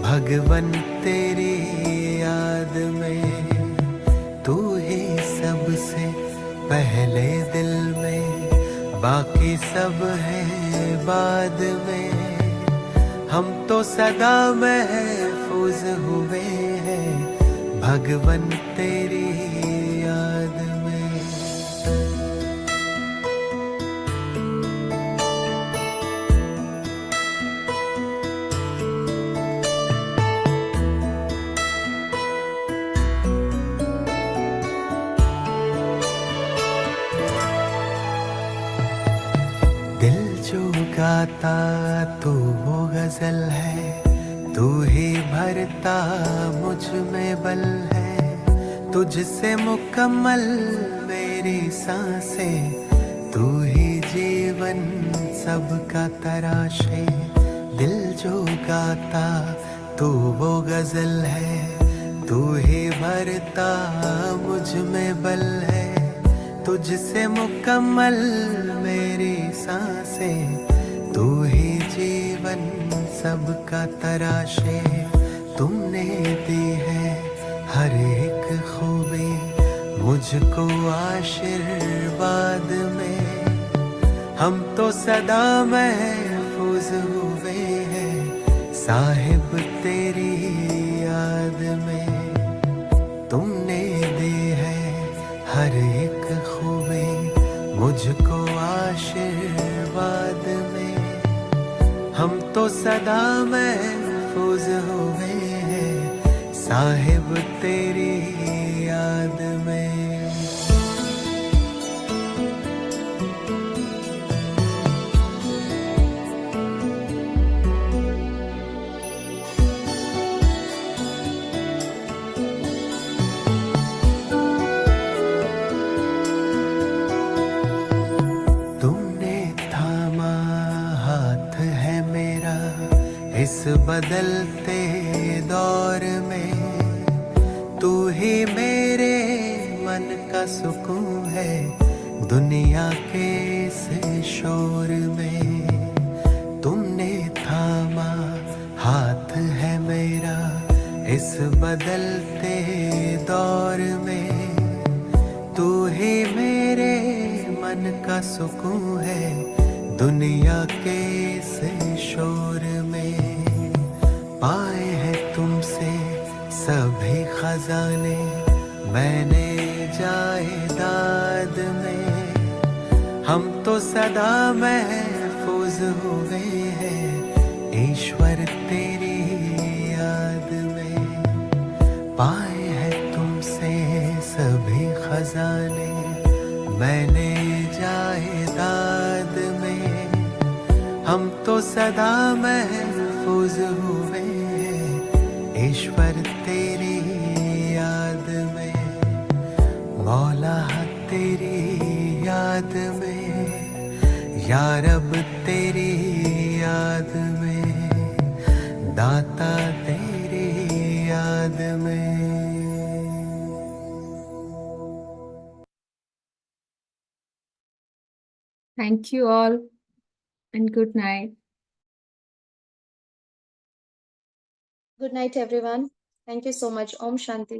भगवन तेरी याद में। तू ही सबसे पहले दिल में, बाकी सब है बाद में। हम तो सदा महफूज हुए हैं भगवन तेरी याद में। दिल जो गाता तू वो गजल है, तू ही भरता मुझ में बल है। तुझसे मुकम्मल मेरी सांसें, तू ही जीवन सबका तराशे। दिल जो गाता तू वो गजल है, तू ही भरता मुझ में बल है। तुझसे मुकम्मल मेरी सांसें, तू ही जीवन सबका तराशे। तुमने दी है हर एक खूबी मुझको आशीर्वाद में। हम तो सदा महफूज हुए हैं साहिब तेरी याद में। तुमने दी है हर एक खूबी मुझको आशीर्वाद में। हम तो सदा महफूज हुए हैं साहिब तेरी याद में। इस बदलते दौर में तू ही मेरे मन का सुकून है दुनिया के इस शोर में। तुमने थामा हाथ है मेरा इस बदलते दौर में। तू ही मेरे मन का सुकून है दुनिया के इस शोर में। पाए हैं तुमसे सभी खजाने मैंने जायदाद में। हम तो सदा महफूज हुए हैं ईश्वर तेरी याद में। पाए हैं तुमसे सभी खजाने मैंने जायदाद में। हम तो सदा महफूज हुए हैं ईश्वर तेरी याद में। मौला तेरी याद में, या रब तेरी याद में, दाता तेरी याद में। Thank you all and good night. Good night, everyone. Thank you so much. Om Shanti.